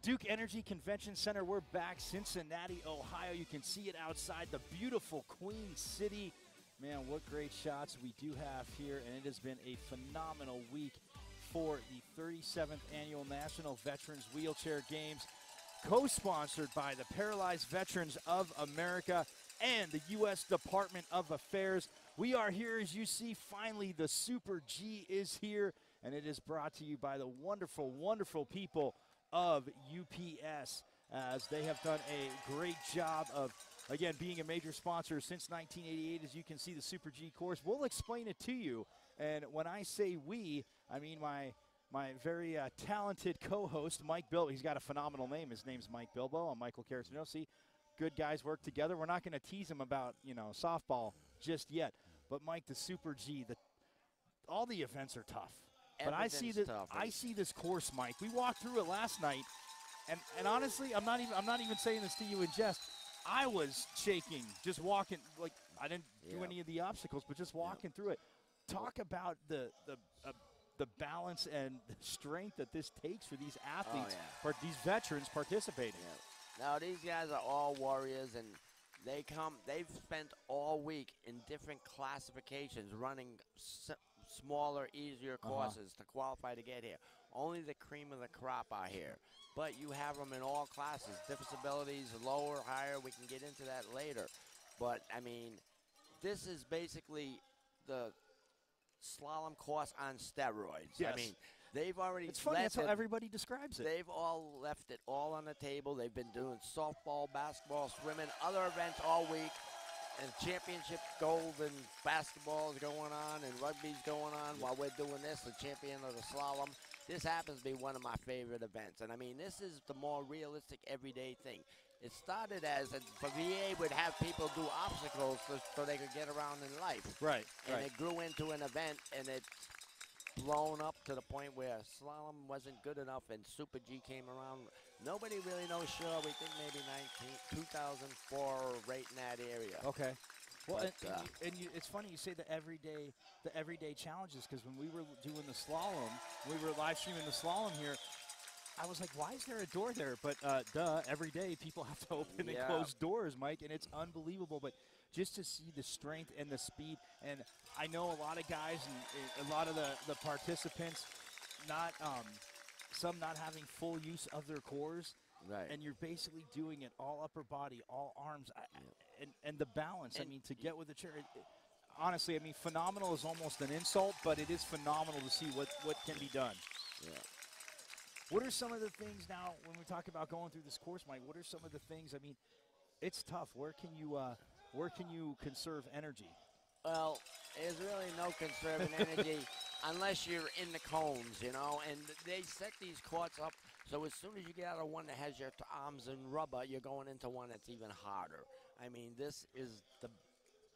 Duke Energy Convention Center, we're back, Cincinnati, Ohio. You can see it outside the beautiful Queen City. Man, what great shots we do have here, and it has been a phenomenal week for the 37th Annual National Veterans Wheelchair Games, co-sponsored by the Paralyzed Veterans of America and the U.S. Department of Affairs. We are here, as you see, finally the Super G is here, and it is brought to you by the wonderful, wonderful people of UPS, as they have done a great job of, again, being a major sponsor since 1988. As you can see, the Super G course, we'll explain it to you. And when I say we, I mean my very talented co-host, Mike Bilbo. He's got a phenomenal name. His name's Mike Bilbo. I'm Michael Caracino. See, good guys work together. We're not going to tease him about, softball just yet. But, Mike, the Super G, all the events are tough. But I see this course, Mike. We walked through it last night, and honestly, I'm not even saying this to you in jest. I was shaking just walking. Like, I didn't do any of the obstacles, but just walking through it. Talk about the balance and the strength that this takes for these athletes, for these veterans participating. Now, these guys are all warriors, and they've spent all week in different classifications running smaller, easier courses to qualify to get here. Only the cream of the crop are here. But you have them in all classes, disabilities, lower, higher. We can get into that later. But, I mean, this is basically the slalom course on steroids. Yes. I mean, they've already It's funny, that's how everybody describes it. They've all left it all on the table. They've been doing softball, basketball, swimming, other events all week. And championship gold and basketball is going on and rugby's going on while we're doing this, the champion of the slalom. This happens to be one of my favorite events. And, I mean, this is the more realistic everyday thing. It started as for VA would have people do obstacles so they could get around in life. Right. And it grew into an event, and it's blown up to the point where slalom wasn't good enough and Super G came around. Nobody really knows sure. We think maybe 2004, right in that area. Okay. Well, but, it's funny you say the everyday challenges, because when we were doing the slalom, we were live streaming the slalom here, I was like, why is there a door there? But every day people have to open and close doors, Mike, and it's unbelievable. But just to see the strength and the speed, and I know a lot of guys and a lot of the participants, some not having full use of their cores. Right. And you're basically doing it all upper body, all arms, and the balance. I mean, to get with the chair, honestly, I mean, phenomenal is almost an insult, but it is phenomenal to see what can be done. Yeah. What are some of the things now, when we talk about going through this course, Mike, what are some of the things, I mean, it's tough. Where can you conserve energy? Well, there's really no conserving energy unless you're in the cones, and they set these courts up so as soon as you get out of one that has your arms in rubber, you're going into one that's even harder. I mean, this is the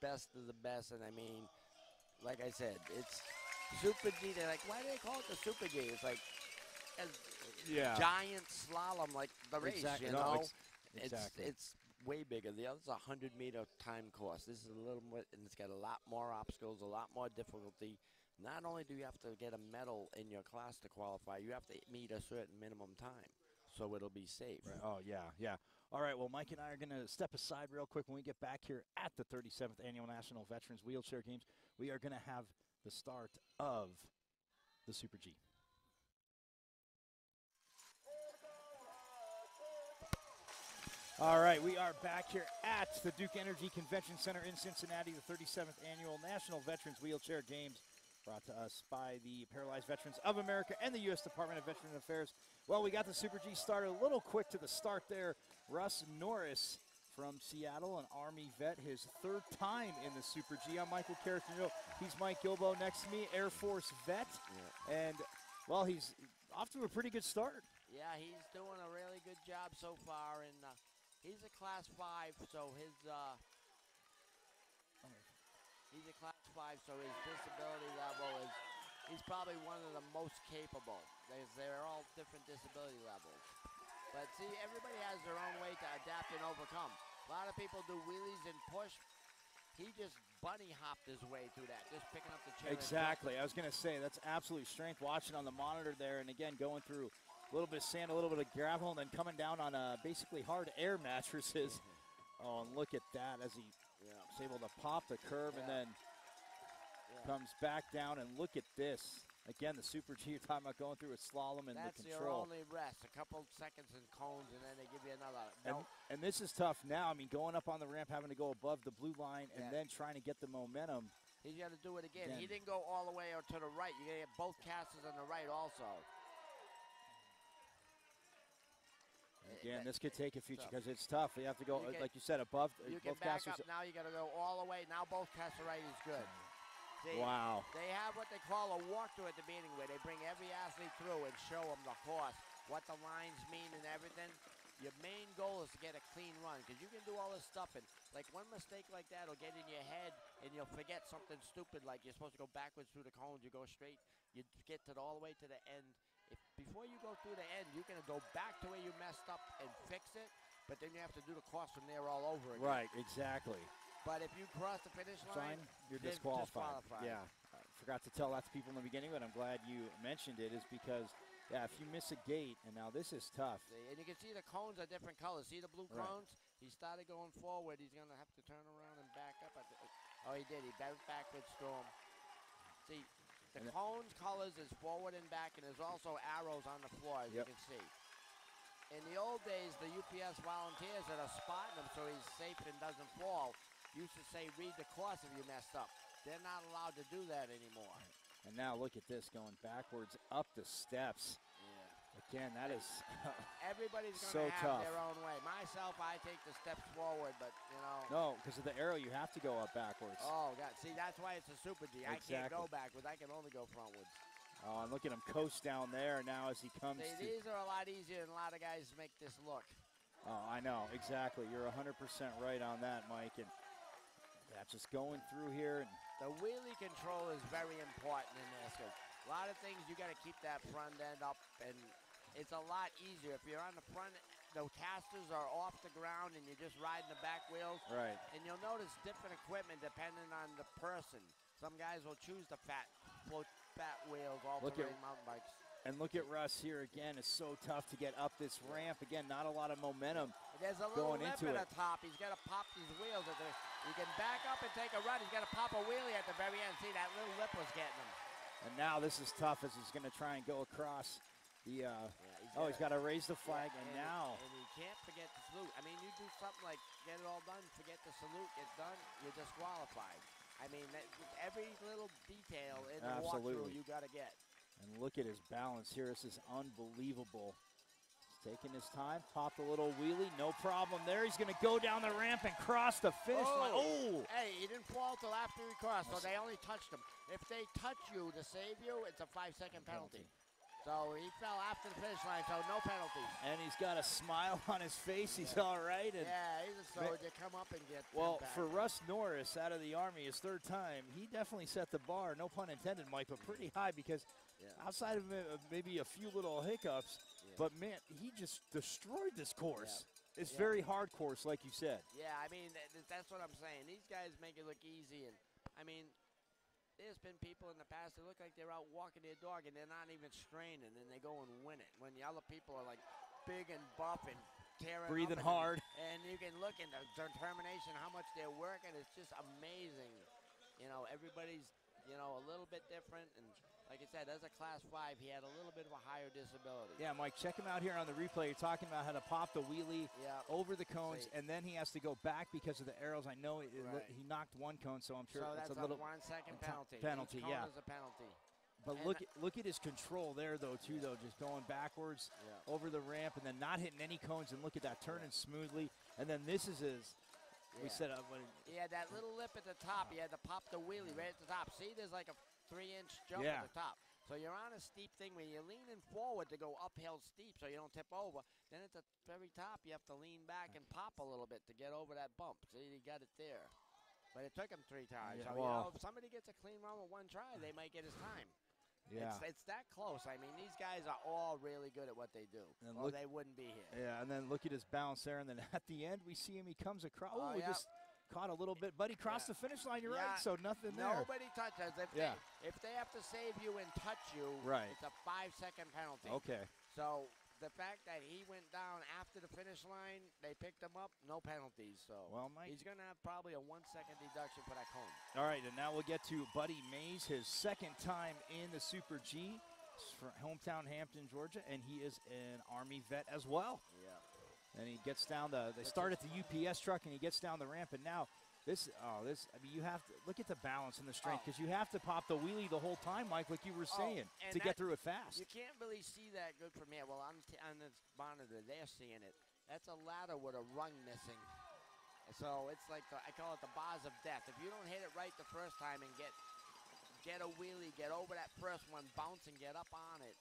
best of the best, and I mean, like I said, it's Super G. They're like, why do they call it the Super G? It's like a giant slalom like the race, Exactly. Exactly. It's way bigger. The other's a 100-meter time course. This is a little more, and it's got a lot more obstacles, a lot more difficulty. Not only do you have to get a medal in your class to qualify, you have to meet a certain minimum time, so it'll be safe. Right. Oh, yeah. All right, well, Mike and I are going to step aside real quick. When we get back here at the 37th Annual National Veterans Wheelchair Games, we are going to have the start of the Super G. All right, we are back here at the Duke Energy Convention Center in Cincinnati, the 37th Annual National Veterans Wheelchair Games, brought to us by the Paralyzed Veterans of America and the U.S. Department of Veterans Affairs. Well, we got the Super G started a little quick to the start there. Russ Norris from Seattle, an Army vet, his third time in the Super G. I'm Michael Caracino. He's Mike Bilbo next to me, Air Force vet. Yeah. And, well, he's off to a pretty good start. Yeah, he's doing a really good job so far, and he's a Class 5, so his disability level is, he's probably one of the most capable. They're all different disability levels. But see, everybody has their own way to adapt and overcome. A lot of people do wheelies and push. He just bunny hopped his way through that, just picking up the chair. Exactly. I was going to say, that's absolute strength watching on the monitor there, and again, going through little bit of sand, a little bit of gravel, and then coming down on basically hard air mattresses. Oh, and look at that as he was able to pop the curb and then comes back down. And look at this. Again, the Super G, you're talking about going through a slalom and That's the control. That's your only rest, a couple seconds in cones, and then they give you another. And this is tough now. I mean, going up on the ramp, having to go above the blue line, and then trying to get the momentum. He's got to do it again. He didn't go all the way to the right. You got to get both casters on the right also. Again, this could take a future because it's tough. You have to go, like you said, above both back casters. up. Now you got to go all the way. Now both caster right is good. See, wow. They have what they call a walkthrough at the beginning where they bring every athlete through and show them the course, what the lines mean and everything. Your main goal is to get a clean run because you can do all this stuff and like one mistake like that will get in your head and you'll forget something stupid like you're supposed to go backwards through the cones. You go straight. You get all the way to the end. Before you go through the end, you're going to go back to where you messed up and fix it, but then you have to do the course from there all over again. Right, exactly. But if you cross the finish line, you're disqualified. Yeah, I forgot to tell that to people in the beginning, but I'm glad you mentioned it, is because, if you miss a gate, and now this is tough. And you can see the cones are different colors. See the blue cones? He started going forward. He's going to have to turn around and back up. Oh, he did. He bent backwards to him. See, the cones colors is forward and back, and there's also arrows on the floor, as you can see. In the old days, the UPS volunteers that are spotting him so he's safe and doesn't fall used to say, read the course if you messed up. They're not allowed to do that anymore. And now look at this, going backwards up the steps. Again, that is everybody's so going to have tough. Their own way. Myself, I take the steps forward, but, you know. No, because of the arrow, you have to go up backwards. Oh, God. See, that's why it's a Super G. Exactly. I can't go backwards. I can only go frontwards. Oh, and look at him coast down there now as he comes to. These are a lot easier than a lot of guys make this look. Oh, I know. Exactly. You're 100% right on that, Mike. And that's just going through here. And the wheelie control is very important in this. A lot of things, you got to keep that front end up, and it's a lot easier. If you're on the front, the casters are off the ground, and you're just riding the back wheels. Right. And you'll notice different equipment depending on the person. Some guys will choose the fat wheels, all-terrain mountain bikes. And look at Russ here again. It's so tough to get up this ramp. Again, not a lot of momentum. There's a little going lip into at the top. He's got to pop these wheels. He can back up and take a run. He's got to pop a wheelie at the very end. See, that little lip was getting him. And now this is tough as he's going to try and go across the he's got to raise the flag, and now. And he can't forget the salute. I mean, you do something like get it all done, forget the salute, get done, you're disqualified. I mean, every little detail in the walkthrough you got to get. And look at his balance here. This is unbelievable. He's taking his time, popped a little wheelie, no problem there. He's going to go down the ramp and cross the finish line. Oh! Hey, he didn't fall till after he crossed, so they only touched him. If they touch you to save you, it's a 5-second penalty. So he fell after the finish line, so no penalties. And he's got a smile on his face. He's all right. And he's a soldier. Come up and get for Russ Norris out of the Army, his third time, he definitely set the bar, no pun intended, Mike, but pretty high because outside of maybe a few little hiccups, but, man, he just destroyed this course. It's very hard course, like you said. Yeah, I mean, that's what I'm saying. These guys make it look easy. And, I mean, there's been people in the past that look like they're out walking their dog and they're not even straining, and they go and win it. When the other people are like big and buff and tearing breathing up hard. And you can look in the determination, how much they're working. It's just amazing. You know, everybody's, you know, a little bit different. And like I said, as a Class 5, he had a little bit of a higher disability. Yeah, Mike, check him out here on the replay. You're talking about how to pop the wheelie over the cones, and then he has to go back because of the arrows. I know he knocked one cone, so I'm sure that's a little 1 second penalty. Penalty, Each cone is a penalty. But look at his control there, though, too, just going backwards over the ramp and then not hitting any cones, and look at that, turning smoothly. And then this is his, we said. He had that little lip at the top. He had to pop the wheelie right at the top. See, there's like a 3-inch jump at the top. So you're on a steep thing where you're leaning forward to go uphill steep so you don't tip over. Then at the very top, you have to lean back and pop a little bit to get over that bump. See, he got it there. But it took him 3 times. So, you know, if somebody gets a clean run with 1 try, they might get his time. Yeah. It's that close. I mean, these guys are all really good at what they do, or they wouldn't be here. Yeah, and then look at his balance there. And then at the end, we see him. He comes across. Oh, he just caught a little bit. But he crossed the finish line. You're right, so nothing there. Nobody touches. If they have to save you and touch you, it's a 5-second penalty. Okay. So the fact that he went down after the finish line, they picked him up, no penalties. So well, Mike, he's going to have probably a 1-second deduction for that cone. All right, and now we'll get to Buddy Mays, his second time in the Super G. He's from hometown Hampton, Georgia, and he is an Army vet as well. Yeah. And he gets down they start at the UPS truck, and he gets down the ramp, and now I mean, you have to look at the balance and the strength, because you have to pop the wheelie the whole time, Mike, like you were saying, to get through it fast. You can't really see that good from here. Well, on this monitor, they're seeing it. That's a ladder with a rung missing. So it's like I call it the bars of death. If you don't hit it right the first time and get a wheelie, get over that first one, bounce and get up on it,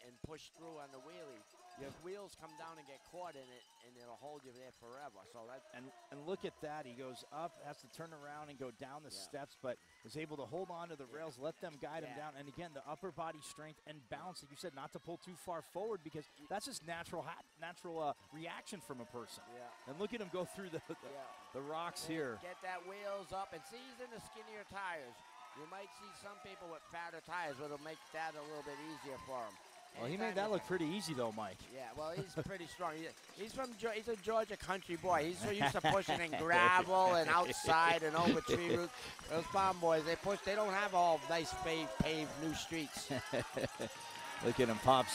and push through on the wheelie, your wheels come down and get caught in it, and it'll hold you there forever. So that and look at that. He goes up, has to turn around and go down the steps, but was able to hold on to the rails, let them guide him down. And again, the upper body strength and balance, like you said, not to pull too far forward, because that's just natural reaction from a person. Yeah. And look at him go through the rocks here. Get that wheels up, and see, he's in the skinnier tires. You might see some people with fatter tires, but it'll make that a little bit easier for him. Well, he made that look pretty easy, though, Mike. Yeah, well, he's pretty strong. He's a Georgia country boy. He's so used to pushing in gravel and outside and over tree roots. Those farm boys, they don't have all nice paved new streets. Look at him, pops.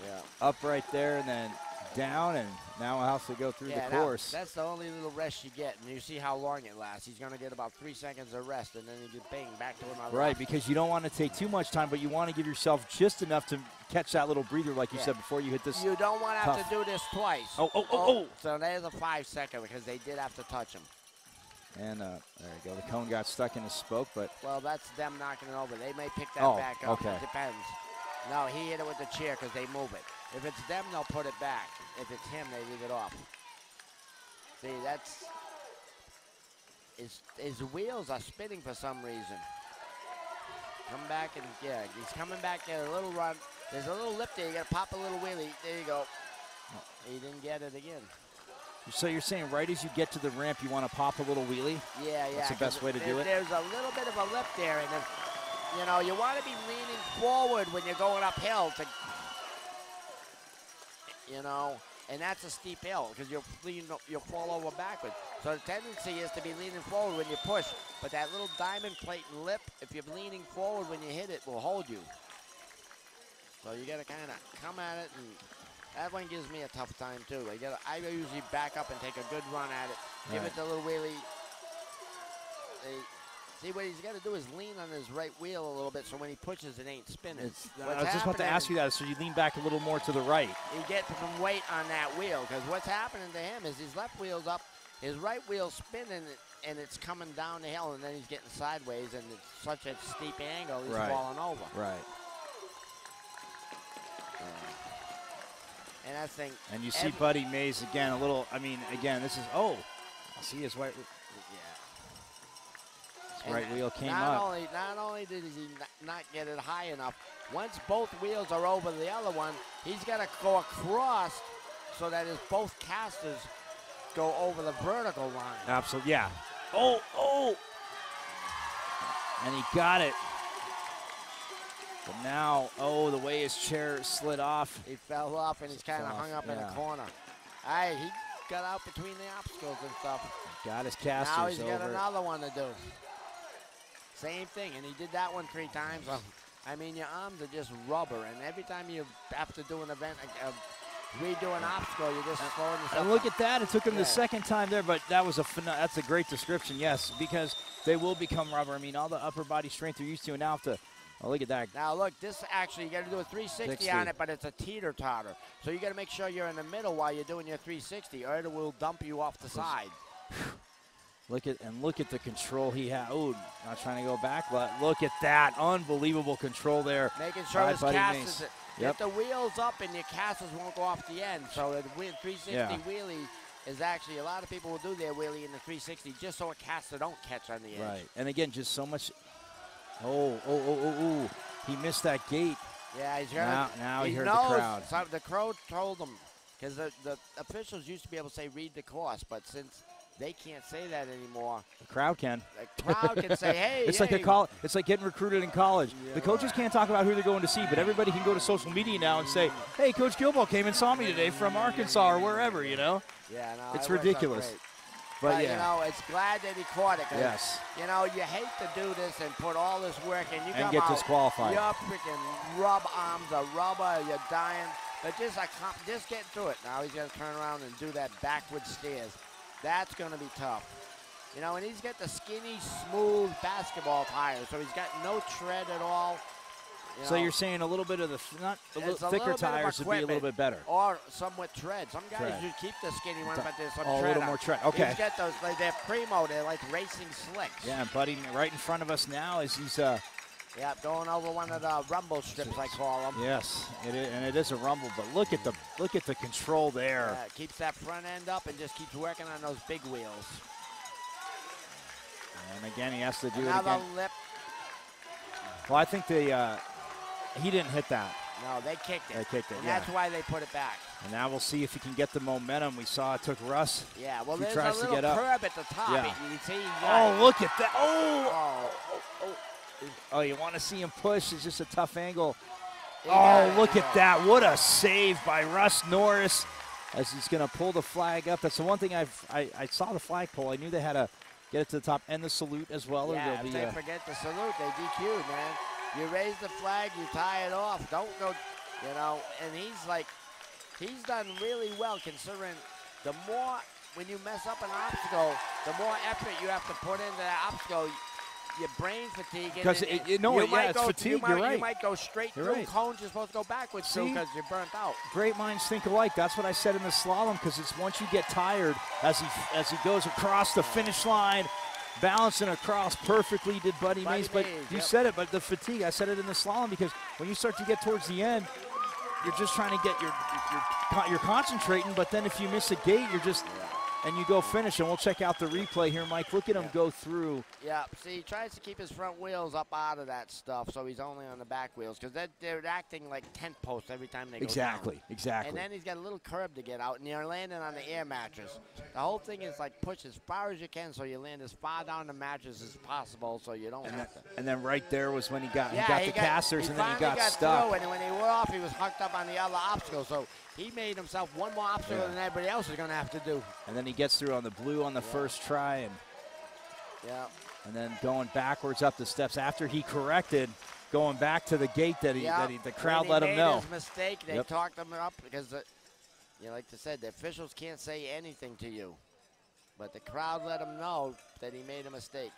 Yeah. Up right there, and then down, and now he'll have to go through the course. That's the only little rest you get, and you see how long it lasts. He's going to get about 3 seconds of rest, and then you just bang, back to another. Right, because you don't want to take too much time, but you want to give yourself just enough to catch that little breather, like you said, before you hit this. You don't want to have to do this twice. Oh. So there's a 5-second, because they did have to touch him. And there you go. The cone got stuck in his spoke, but. Well, that's them knocking it over. They may pick that back up. Okay. It depends. No, he hit it with the chair because they move it. If it's them, they'll put it back. If it's him, they leave it off. See, that's... His wheels are spinning for some reason. Come back and, he's coming back there, a little run. There's a little lip there. You got to pop a little wheelie. There you go. He didn't get it again. So you're saying right as you get to the ramp, you want to pop a little wheelie? Yeah. That's the best way to do it? There's a little bit of a lip there, and if, you want to be leaning forward when you're going uphill and that's a steep hill because you'll fall over backwards. So the tendency is to be leaning forward when you push, but that little diamond plate and lip, if you're leaning forward when you hit it, will hold you. So you got to kind of come at it, and that one gives me a tough time too. I usually back up and take a good run at it, give it the little wheelie. See, what he's got to do is lean on his right wheel a little bit so when he pushes, it ain't spinning. I was just about to ask you that, so you lean back a little more to the right. You get some weight on that wheel, because what's happening to him is his left wheel's up, his right wheel's spinning, and it's coming down the hill, and then he's getting sideways, and it's such a steep angle, he's falling over. Right. And I think... And you see Buddy Mays again, this is, I see his white... Right wheel came up. Not only did he not get it high enough, once both wheels are over the other one, he's got to go across so that his both casters go over the vertical line. Absolutely, yeah. Oh! And he got it. But now, the way his chair slid off. He fell off, and he's kind of hung up in the corner. He got out between the obstacles and stuff. Got his casters over. Now he's got over. Another one to do. Same thing, and he did that one 3 times. Your arms are just rubber, and every time you have to do an event, redo an obstacle, you're just slowing yourself. And look at that, it took him the second time there, but that's a great description, yes, because they will become rubber. All the upper body strength you're used to, and now have to, look at that. Now look, this actually, you got to do a 360 on it, but it's a teeter-totter. So you got to make sure you're in the middle while you're doing your 360, or it will dump you off the side. Look at the control he had. Not trying to go back, but look at that. Unbelievable control there. Making sure his casters, get the wheels up and your casters won't go off the end. So the 360 wheelie is actually, a lot of people will do their wheelie in the 360 just so a caster don't catch on the edge. Right, and again, just so much. He missed that gate. Yeah, he's gonna. Now he heard the crowd. The crowd told him, because the officials used to be able to say read the course, but since They can't say that anymore. The crowd can. The crowd can say, hey, it's hey. like it's like getting recruited in college. Yeah. The coaches can't talk about who they're going to see, but everybody can go to social media now and say, hey, Coach Gilbo came and saw me today from Arkansas or wherever, you know? Yeah, no, it's ridiculous. But yeah. You know, it's glad that he caught it. Yes. You know, you hate to do this and put all this work in. You and come get out, disqualified. Your freaking rub arms are rubber. You're dying. But just get through it. Now he's going to turn around and do that backward stairs. That's going to be tough. You know, and he's got the skinny, smooth basketball tires, so he's got no tread at all. So you're saying a little bit of the thicker tires would be a little bit better. Or some with tread. Some guys you keep the skinny one, but there's some tread. A little more tread. Okay. He's got those, like they're primo, they're like racing slicks. Yeah, and Buddy right in front of us now as he's yeah, going over one of the rumble strips, I call them. Yes, it is, and it is a rumble, but look at the control there. Yeah, it keeps that front end up and just keeps working on those big wheels. And again, he has to do Another it again. lip. Well, I think he didn't hit that. No, they kicked it. They kicked it, and yeah. that's why they put it back. And now we'll see if he can get the momentum. We saw it took Russ. Yeah, well, he there's tries a little to get up. curb at the top. Yeah. You see, Look at that. Oh, Oh, you want to see him push. It's just a tough angle. Look at that. What a save by Russ Norris as he's going to pull the flag up. That's the one thing I saw the flagpole. I knew they had to get it to the top and the salute as well. Yeah, if they forget the salute, they DQ'd, man. You raise the flag, you tie it off. Don't go, you know, and he's done really well considering the more, when you mess up an obstacle, the more effort you have to put into that obstacle, your brain fatigue. Because it's fatigue. You're right. You might go straight through cones you're supposed to go backwards through because you're burnt out. Great minds think alike. That's what I said in the slalom, because it's once you get tired, as he goes across the finish line, balancing across perfectly, did Buddy Mays. But you said it, but the fatigue, I said it in the slalom, because when you start to get towards the end, you're just trying to get you're concentrating, but then if you miss a gate, you're just and you go finish, and we'll check out the replay here, Mike. Look at him go through. Yeah, see, he tries to keep his front wheels up out of that stuff, so he's only on the back wheels, because they're acting like tent posts every time they go down. Exactly. And then he's got a little curb to get out, and you're landing on the air mattress. The whole thing is like push as far as you can so you land as far down the mattress as possible so you don't have to. And then right there was when he got the casters, and then he got stuck. Through, and when he went off, he was hooked up on the other obstacle, so he made himself one more obstacle than everybody else is going to have to do. And then he gets through on the blue on the first try, and then going backwards up the steps after he corrected, going back to the gate that the crowd let him know. When he made his mistake, they talked him up because, like I said, the officials can't say anything to you, but the crowd let him know that he made a mistake.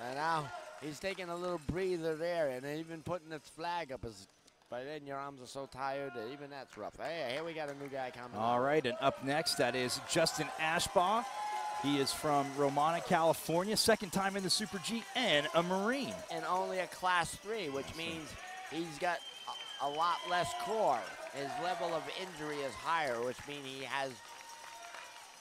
And now he's taking a little breather there, and even putting his flag up is. By then, your arms are so tired that even that's rough. Hey, here we got a new guy coming. All right, and up next, that is Justin Ashbar. He is from Romana, California, second time in the Super G, and a Marine. And only a Class 3, which means he's got a lot less core. His level of injury is higher, which means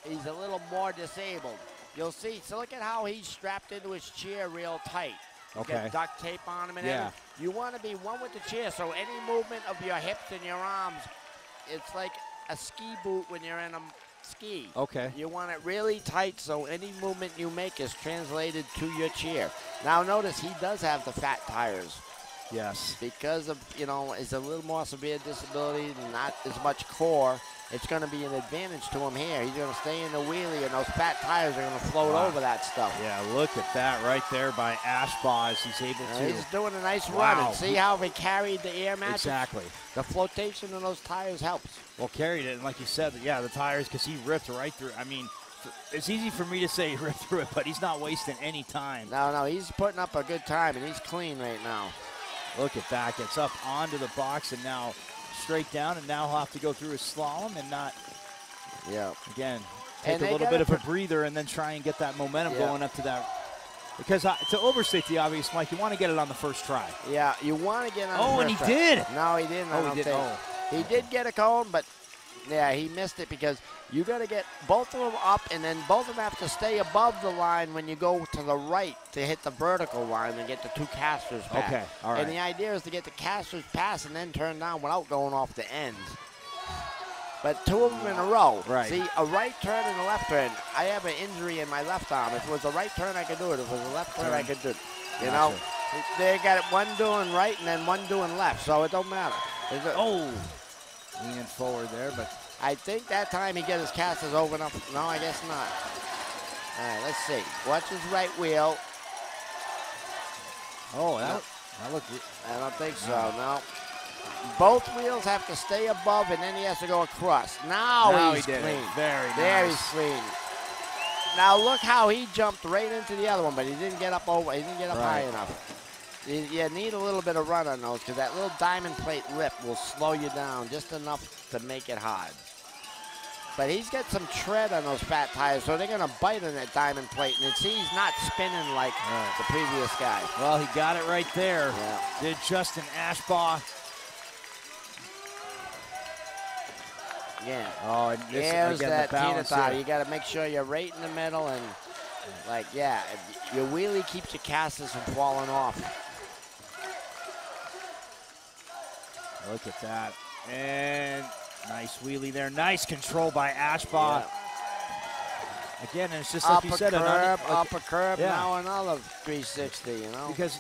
he's a little more disabled. You'll see. So look at how he's strapped into his chair real tight. He's got duct tape on him and everything. You want to be one with the chair, so any movement of your hips and your arms, it's like a ski boot when you're in a ski. Okay. You want it really tight, so any movement you make is translated to your chair. Now notice he does have the fat tires. Yes. Because of, it's a little more severe disability, not as much core. It's going to be an advantage to him here. He's going to stay in the wheelie, and those fat tires are going to float over that stuff. Yeah, look at that right there by Ashbar as he's able to. He's doing a nice run. And see how he carried the air mattress? Exactly. The flotation of those tires helps. Well, carried it, and like you said, the tires, because he ripped right through. I mean, it's easy for me to say he ripped through it, but he's not wasting any time. No, he's putting up a good time, and he's clean right now. Look at that. Gets up onto the box, and now straight down, and now he'll have to go through his slalom and not, again, take a little bit of a breather and then try and get that momentum going up to that. Because to overstate the obvious, Mike, you want to get it on the first try. Yeah, you want to get on the first try. And he did. No, he didn't. He did get a cone, but, he missed it because you got to get both of them up, and then both of them have to stay above the line when you go to the right to hit the vertical line and get the two casters back. Okay, all right. And the idea is to get the casters pass and then turn down without going off the ends. but 2 of them in a row. Right. See, a right turn and a left turn. I have an injury in my left arm. If it was a right turn, I could do it. If it was a left turn, I could do it. You know, they got one doing right and then one doing left, so it don't matter. Leaning forward there, but I think that time he got his casters over enough. No, I guess not. All right, let's see. Watch his right wheel. Oh, that looked. I don't think so, no. Both wheels have to stay above, and then he has to go across. Now he's clean. Very nice. There he's clean. Now look how he jumped right into the other one, but he didn't get up over. He didn't get up high enough. You need a little bit of run on those because that little diamond plate lip will slow you down just enough to make it hard. But he's got some tread on those fat tires, so they're going to bite on that diamond plate. And see, he's not spinning like the previous guy. Well, he got it right there. Yeah. Did Justin Ashbar. Yeah. Oh, and this, there's again, that the balance teeter-totter. You got to make sure you're right in the middle and, like, yeah, your wheelie keeps your casters from falling off. Look at that. And nice wheelie there. Nice control by Ashbar. Yeah. Again, and it's just like you said. Upper curb, now another 360, you know. Because,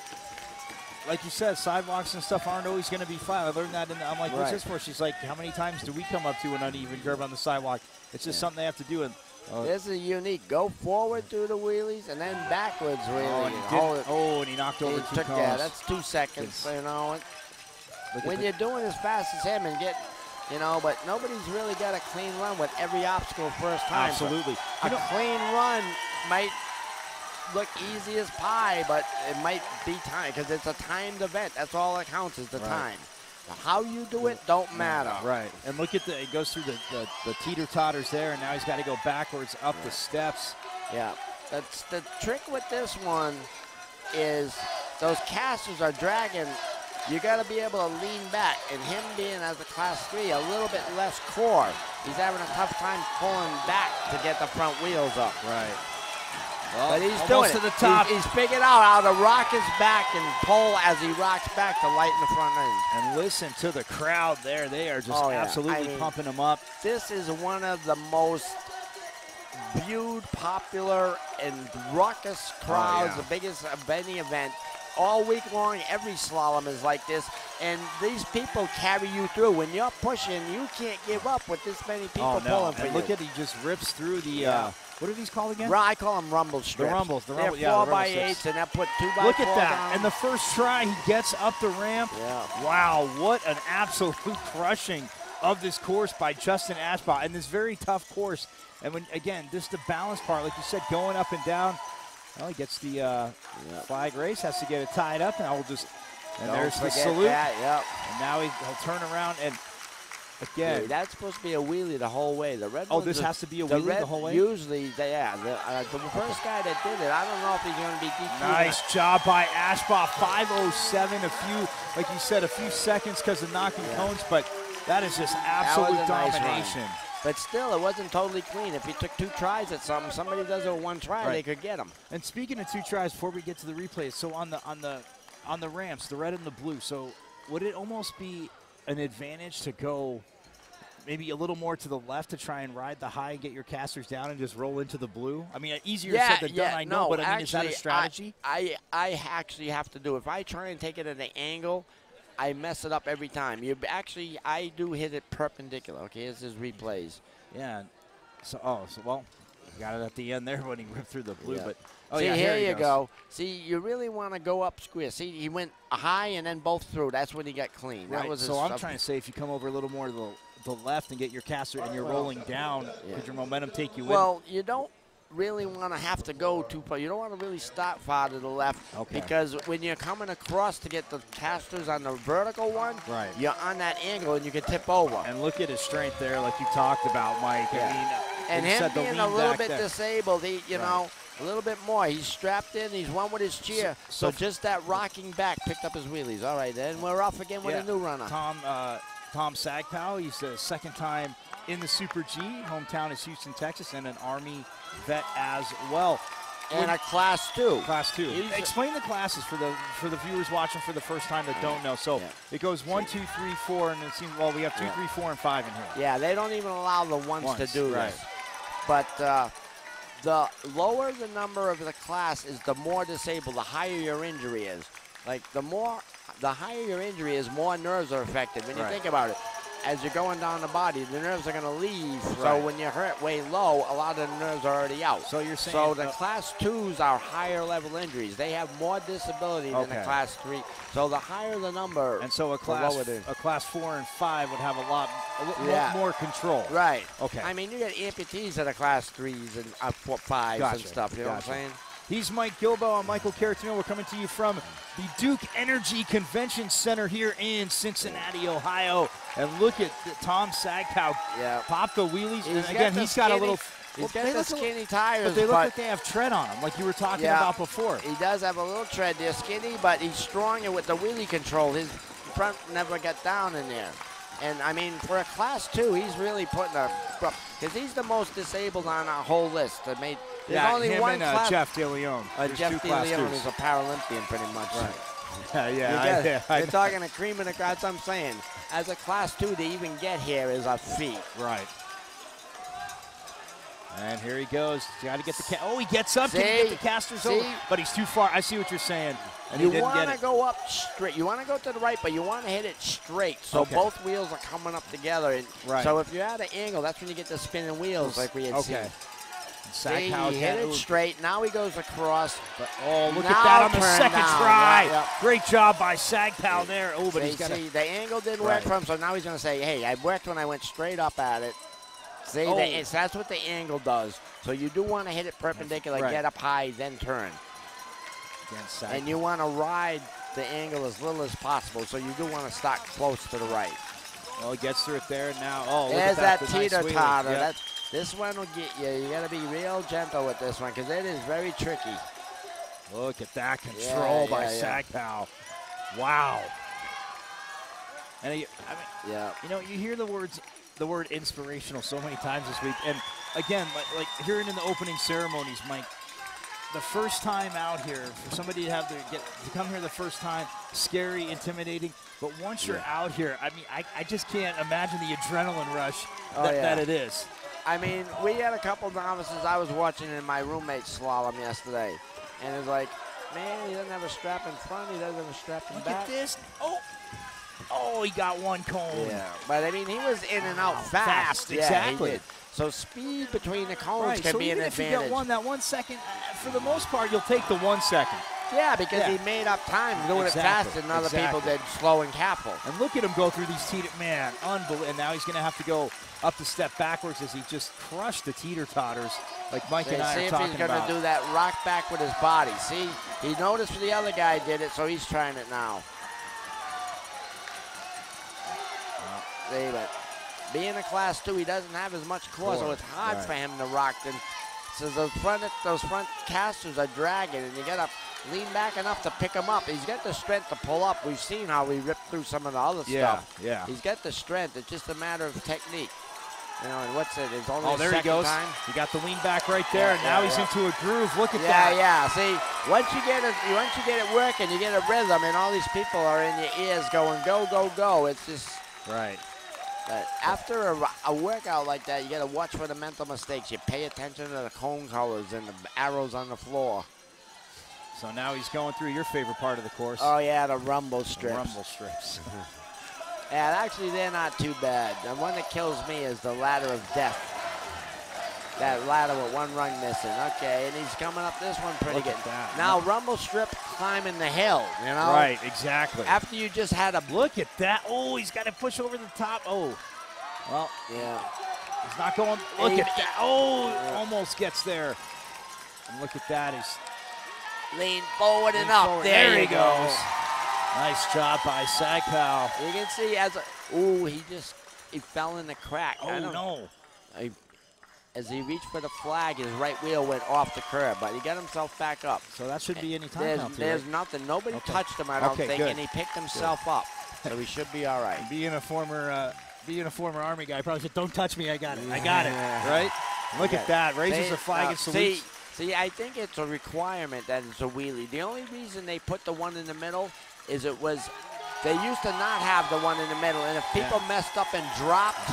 like you said, sidewalks and stuff aren't always going to be fine. I learned that, I'm like, what's this for? She's like, how many times do we come up to an uneven curb on the sidewalk? It's just something they have to do. And this is unique. Go forward through the wheelies and then backwards wheelie. And he knocked over 2 cars. Yeah, that's 2 seconds, you know. When you're doing as fast as him and get, you know, but nobody's really got a clean run with every obstacle first time. Absolutely. A clean run might look easy as pie, but it might be time because it's a timed event. That's all that counts is the time. Now, how you do it don't matter. Right. And look at it goes through the teeter-totters there, and now he's got to go backwards up the steps. Yeah. That's the trick with this one is those casters are dragging. You got to be able to lean back, and him being as a Class 3, a little bit less core, he's having a tough time pulling back to get the front wheels up. Right. Well, but he's doing to it. the top. He's figured out how to rock his back and pull as he rocks back to lighten the front end. And listen to the crowd there. They are just absolutely pumping him up. This is one of the most viewed, popular, and ruckus crowds, the biggest of any event. All week long, every slalom is like this, and these people carry you through. When you're pushing, you can't give up with this many people pulling for you. Look at he just rips through the, what are these called again? I call them rumble strips. The rumbles. They're 4x8s, and I put 2x4s. Look at that. And the first try, he gets up the ramp. Yeah. Wow, what an absolute crushing of this course by Justin Ashbar, and this very tough course. And when again, this the balance part, like you said, going up and down. Well, he gets the flag race, has to get it tied up, and there's the salute. And now he'll turn around and again. Yeah, that's supposed to be a wheelie the whole way. The red. This has to be a wheelie the whole way. Usually, the first guy that did it, I don't know if he's going to be DQ'd. Nice job by Ashbar. 5:07. Like you said, a few seconds because of knocking cones, but that is just absolute domination. Nice. But still, it wasn't totally clean. If you took 2 tries at something, somebody does it with 1 try, they could get them. And speaking of 2 tries, before we get to the replays, so on the ramps, the red and the blue. So would it almost be an advantage to go maybe a little more to the left to try and ride the high and get your casters down and just roll into the blue? I mean, easier said than done, I know, but I mean, is that a strategy? I actually have to do. If I try and take it at an angle, I mess it up every time. I do hit it perpendicular. Okay, this is replays. Yeah. So you got it at the end there when he ripped through the blue. Yeah. But here you go. See, you really want to go up square. See, he went high and then both through. That's when he got clean. Right. That was so I'm trying to say, if you come over a little more to the left and get your caster and you're rolling down, could your momentum take you in? Well, you don't really want to have to go too far. You don't want to really stop far to the left because when you're coming across to get the casters on the vertical one, you're on that angle and you can tip over. And look at his strength there, like you talked about, Mike. I mean, and him being a little bit disabled, you know, a little bit more. He's strapped in. He's one with his chair. So just that rocking back picked up his wheelies. All right, then we're off again with a new runner. Tom Sagp, he's the second time in the Super G. Hometown is Houston, Texas, and an Army vet as well. And a Class 2. Class 2. Explain the classes for the viewers watching for the first time that don't know. So it goes 1, 2, 3, 4, and it seems, well, we have 2, 3, 4, and 5 in here. Yeah, they don't even allow the ones to do this. But the lower the number of the class is, the more disabled, the higher your injury is. Like, the higher your injury is, more nerves are affected. When you think about it, as you're going down the body, the nerves are going to leave. So when you're hurt way low, a lot of the nerves are already out. So you're saying... So the Class 2s are higher level injuries. They have more disability than the Class 3. So the higher the number, and so a class 4 and 5 would have a lot more control. Right. Okay. I mean, you get amputees that are Class 3s and 5s and stuff. You know what I'm saying? He's Mike Gilbo. I'm Michael Caratino. We're coming to you from the Duke Energy Convention Center here in Cincinnati, Ohio. And look at Tom Sagp pop the wheelies. And again, he's got a little... He's got the skinny tires. But they look like they have tread on them, like you were talking about before. He does have a little tread. They're skinny, but he's stronger with the wheelie control. His front never got down in there. And, I mean, for a Class 2, he's really putting a... Because he's the most disabled on our whole list. There's only him one and class. Jeff DeLeon. Jeff DeLeon is a Paralympian, pretty much. Right. You're talking a cream and a... That's what I'm saying. As a Class 2, to even get here is a feat. Right. And here he goes. Got to get the... he gets up. See? Can he get the casters over? But he's too far. I see what you're saying. And you want to go up straight. You want to go to the right, but you want to hit it straight. So both wheels are coming up together. And so if you're at an angle, that's when you get the spinning wheels like we had seen. See, he hit it straight. Now he goes across. But, look at that on the second try. Great job by Sagp there. Oh, but he's got to... the angle didn't work for him, so now he's going to say, hey, I worked when I went straight up at it. See, that's what the angle does. So you do want to hit it perpendicular, get up high, then turn. And you want to ride the angle as little as possible, so you do want to start close to the right. Well, he gets through it there now. There's that teeter-totter. This one will get you. You got to be real gentle with this one because it is very tricky. Look at that control by Sagp. Wow. And you know, you hear the word inspirational so many times this week, and again, like hearing in the opening ceremonies, Mike. The first time out here, for somebody to come here the first time, scary, intimidating. But once you're out here, I mean, I just can't imagine the adrenaline rush that it is. I mean, we had a couple novices I was watching in my roommate's slalom yesterday. And it's like, man, he doesn't have a strap in front. He doesn't have a strap in back. Look at this. Oh, he got one cone. Yeah, but I mean, he was in and out fast. Exactly. He did. So speed between the cones can be an advantage. If you get that 1 second, for the most part, you'll take the 1 second. Yeah, because he made up time doing it faster than other people did, slow and careful. And look at him go through these man, unbelievable. And now he's going to have to go up the step backwards as he just crushed the teeter-totters like Mike and I are talking about. See if he's going to do that rock back with his body. See, he noticed the other guy did it, so he's trying it now. See, but being a Class 2, he doesn't have as much core, so it's hard for him to rock. And so those front casters are dragging, and you got to lean back enough to pick him up. He's got the strength to pull up. We've seen how he ripped through some of the other stuff. Yeah. He's got the strength. It's just a matter of technique. You know, and what's it? It's only there he goes. time. He got the lean back right there, and now he's into a groove. Look at that. Yeah. See, once you get it working, you get a rhythm, and all these people are in your ears going go, go, go. It's just But after a workout like that, you got to watch for the mental mistakes. You pay attention to the cone colors and the arrows on the floor. So now he's going through your favorite part of the course. Oh, yeah, the rumble strips. The rumble strips. Yeah, actually, they're not too bad. The one that kills me is the ladder of death. That ladder with one rung missing. Okay, and he's coming up this one pretty good. Now, rumble strip climbing the hill, you know? Right, exactly. After you just had a... Look at that. Oh, he's got to push over the top. Oh, well. Yeah. He's not going... Look at that. Oh, almost gets there. And look at that. He's... Lean forward and up. There he goes. Nice job by Sagp. You can see as a... Ooh, he fell in the crack. Oh, no. As he reached for the flag, his right wheel went off the curb, but he got himself back up. So that should be any time now, There's nothing. Nobody touched him, I don't think, and he picked himself up. So he should be all right. Being a former Army guy, probably said, "Don't touch me. I got it. I got it." Right? Look at that. Raises the flag and salutes. See, I think it's a requirement that it's a wheelie. The only reason they put the one in the middle is they used to not have the one in the middle, and if people messed up and dropped.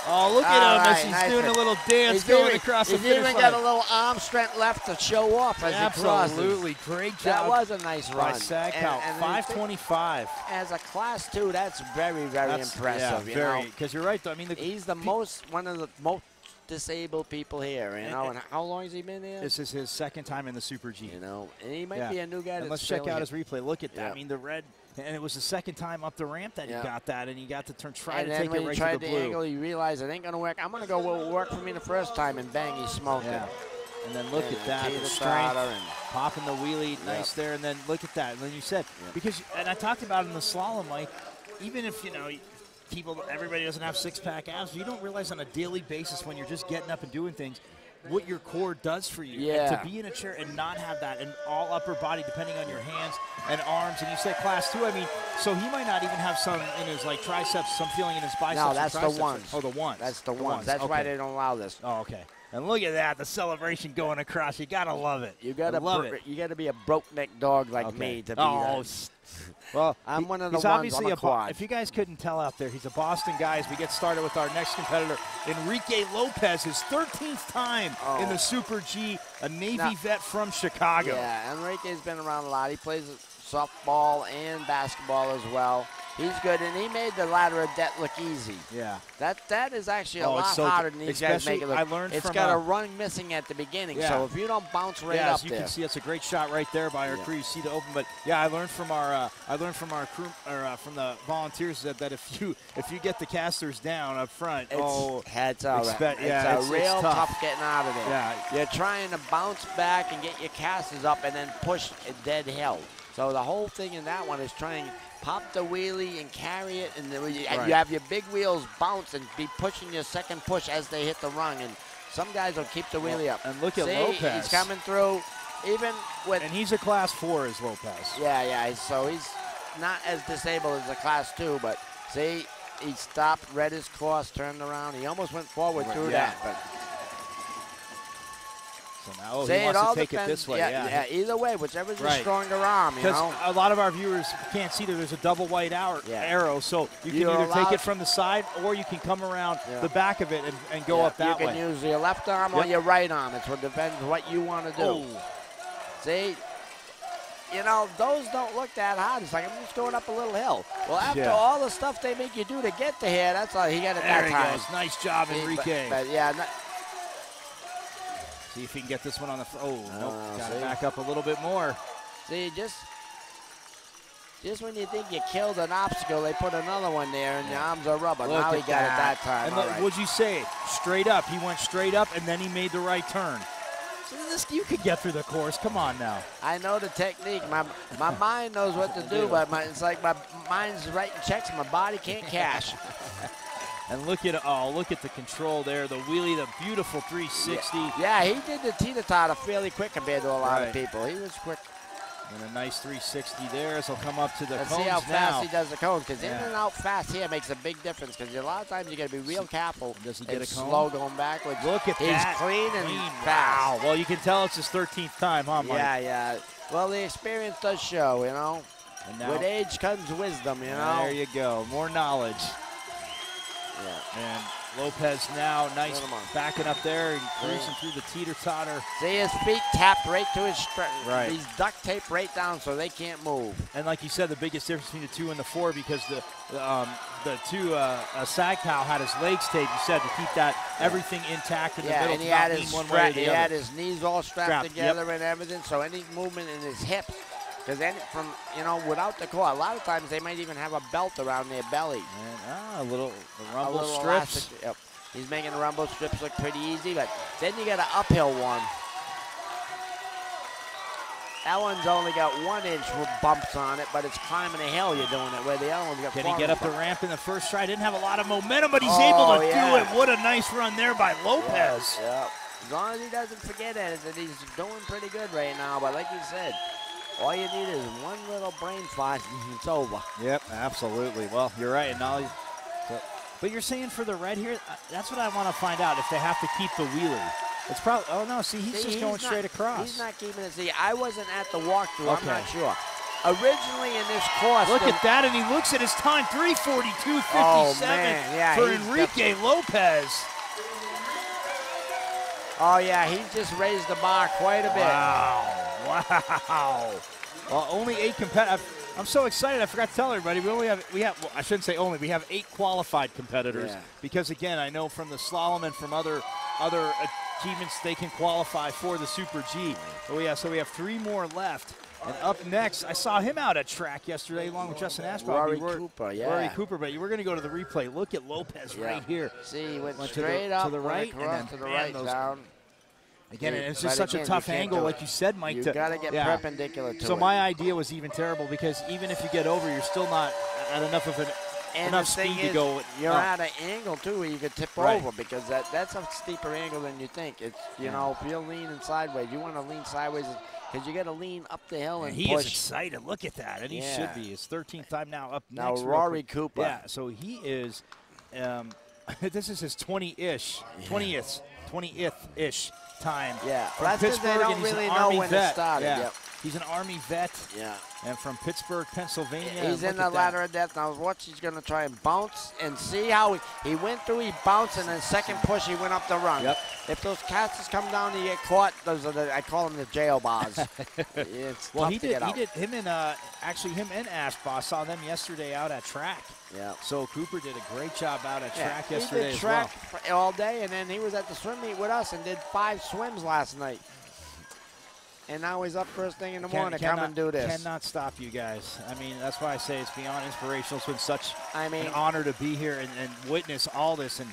Oh, look at him as he's doing a little dance going across the finish line. He's even got a little arm strength left to show off as he crosses. Absolutely, great job. That was a nice run. By Sagp, 5:25. As a Class 2, that's very, very impressive. Yeah, very. Because you're right, though. I mean, he's one of the most disabled people here, you know. And how long has he been here? This is his second time in the Super G. You know, and he might be a new guy. And let's check out his replay. Look at that. I mean, the red. And it was the second time up the ramp that he got that, and he got to try to take it right to the blue. And then when he tried the angle, you realize it ain't going to work. I'm going to go what will work for me the first time, and bang, he smoked it. And then look at that, the strength, popping the wheelie, nice there. And then look at that. And then you said, because, and I talked about it in the slalom, Mike, even if, you know, everybody doesn't have six-pack abs, you don't realize on a daily basis when you're just getting up and doing things, what your core does for you. Yeah. And to be in a chair and not have that, and all upper body depending on your hands and arms. And you said Class 2, I mean, so he might not even have some in his like triceps, some feeling in his biceps. No, that's the ones. Oh, the ones. That's the ones. That's why they don't allow this. Oh, okay. And look at that, the celebration going across. You gotta love it. You gotta love it. You gotta be a broke neck dog like me to be that. Well, I'm one of the he's ones obviously on the quad. If you guys couldn't tell out there, he's a Boston guy. As we get started with our next competitor, Enrique Lopez, his 13th time in the Super G, a Navy vet from Chicago. Yeah, Enrique's been around a lot. He plays softball and basketball as well. He's good, and he made the ladder of debt look easy. Yeah. That is actually a lot harder than these guys make it look. It's got a run missing at the beginning, so if you don't bounce right up as you can see, that's a great shot right there by our crew. You see the open, but I learned from our crew from the volunteers that if you get the casters down up front, it's real tough getting out of there. Yeah. You're trying to bounce back and get your casters up and then push a dead hill. So the whole thing in that one is trying. Pop the wheelie and carry it, and then you have your big wheels bounce and be pushing your second push as they hit the rung. And some guys will keep the wheelie up. And look at Lopez. He's coming through, even with. And he's a Class 4 as Lopez. Yeah. So he's not as disabled as a Class 2, but see, he stopped, read his course, turned around. He almost went forward through that, but. So now he wants to take it this way. Yeah, either way, whichever's the stronger arm, you know. Because a lot of our viewers can't see that there's a double white arrow, so you can either take it from the side or you can come around the back of it and go up that way. You can use your left arm or your right arm. It depends what you want to do. Oh. See? You know, those don't look that hard. It's like, I'm just going up a little hill. Well, after all the stuff they make you do to get to here, that's all he got it that time. There he goes. Nice job, Enrique. But yeah. See if he can get this one on the nope. Got to back up a little bit more. See, just when you think you killed an obstacle, they put another one there, and the arms are rubber. Now he got it that time. And what'd you say? Straight up. He went straight up, and then he made the right turn. So you could get through the course. Come on now. I know the technique. My mind knows what to do, but it's like my mind's writing checks, and my body can't cash. And look at the control there, the wheelie, the beautiful 360. Yeah, he did the teeter-totter fairly quick compared to a lot of people. He was quick. And a nice 360 there as he'll come up to the cones now. See how fast he does the cones, because in and out fast here makes a big difference, because a lot of times you got to be real careful. Does he get a cone? Slow going backwards. Look at that. He's clean and fast. Wow. Well, you can tell it's his 13th time, huh, Mike? Yeah. Well, the experience does show, you know. And now, with age comes wisdom, you know. There you go. More knowledge. Yeah. And Lopez now backing up there and cruising through the teeter-totter. See his feet tapped right to his He's duct taped right down so they can't move. And like you said, the biggest difference between the 2 and the 4, because the 2 Sagp had his legs taped, you said, to keep that evering intact in the middle. And he had his knees all strapped together and everything, so any movement in his hips. Because then without the core, a lot of times they might even have a belt around their belly. And, the rumble strips. Yep. He's making the rumble strips look pretty easy, but then you got an uphill one. That one's only got 1 inch with bumps on it, but it's climbing a hill you're doing it, where the other one's got 4 Can he get up the ramp in the first try? Didn't have a lot of momentum, but he's able to do it. What a nice run there by Lopez. Yeah. As long as he doesn't forget it, he's doing pretty good right now, but like you said, all you need is one little brain fart and it's over. Yep, absolutely. Well, you're right. And but you're saying for the red here, that's what I want to find out, if they have to keep the wheelie. It's probably. Oh no! See, he's just going straight across. He's not keeping it. See, I wasn't at the walkthrough. Okay. I'm not sure. Originally in this course. Look at that, and he looks at his time, 3:42.57 for Enrique Lopez. Oh yeah, he just raised the bar quite a bit. Wow. Well, only 8 competitors. I'm so excited. I forgot to tell everybody. We have. Well, I shouldn't say only. We have 8 qualified competitors because again, I know from the slalom and from other achievements they can qualify for the Super G. So we have 3 more left. And up next, I saw him out at track yesterday along with Justin Ashbar. Rory Cooper, Rory Cooper, but we're going to go to the replay. Look at Lopez right here. See, he went straight up to the right and then to the right down. Again, it's just such a tough angle, like you said, Mike. You got to get perpendicular to it. So my idea was even terrible because even if you get over, you're still not at enough of enough speed to go. You're at an angle too where you could tip over because that's a steeper angle than you think. It's if you're leaning sideways, you want to lean sideways because you got to lean up the hill and he push. Is excited. Look at that, and he should be. His 13th time now up now next. Now Rory Cooper. Yeah, so he is. This is his 20th-ish time. Yeah, from that's because they don't really know when it started. Yeah. He's an Army vet. Yeah. And from Pittsburgh, Pennsylvania. He's in the ladder of death. Now watch, he's going to try and bounce and see how he went through, he bounced, and then second push, he went up the run. Yep. If those casters come down and you get caught, those are I call them the jail bars. It's well, tough to get out. him and Ashbar, saw them yesterday out at track. Yeah. So Cooper did a great job out at track yesterday as well. He did track all day, and then he was at the swim meet with us and did 5 swims last night. And now he's up first thing in the morning to come and do this. Cannot stop you guys. I mean, that's why I say it's beyond inspirational. It's been such an honor to be here and witness all this. And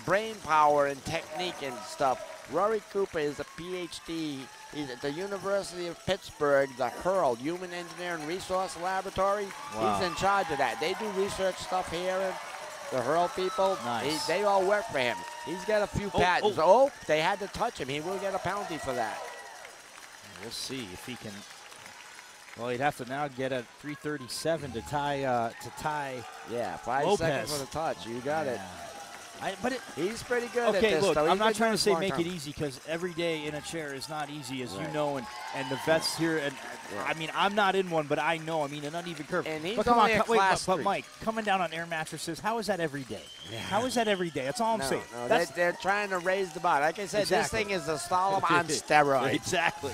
brain power and technique and stuff. Rory Cooper is a PhD. He's at the University of Pittsburgh, the HURL, Human Engineering Resource Laboratory. Wow. He's in charge of that. They do research stuff here. The HURL people, nice. They all work for him. He's got a few patents. They had to touch him. He will get a penalty for that. We'll see if he can. Well, he'd have to now get a 3:37 to tie. Yeah, 5 Lopez. seconds for the touch. You got it. He's pretty good at this. Okay, look, though. I'm not trying to say make it easy because every day in a chair is not easy, as you know, and the vets here. And I mean, I'm not in one, but I know. I mean, an uneven curve. And he's but only a class 3. But Mike, coming down on air mattresses, how is that every day? Yeah. How is that every day? That's all I'm saying. No, they're trying to raise the bar. Like I said, this thing is a slalom on steroids. Exactly.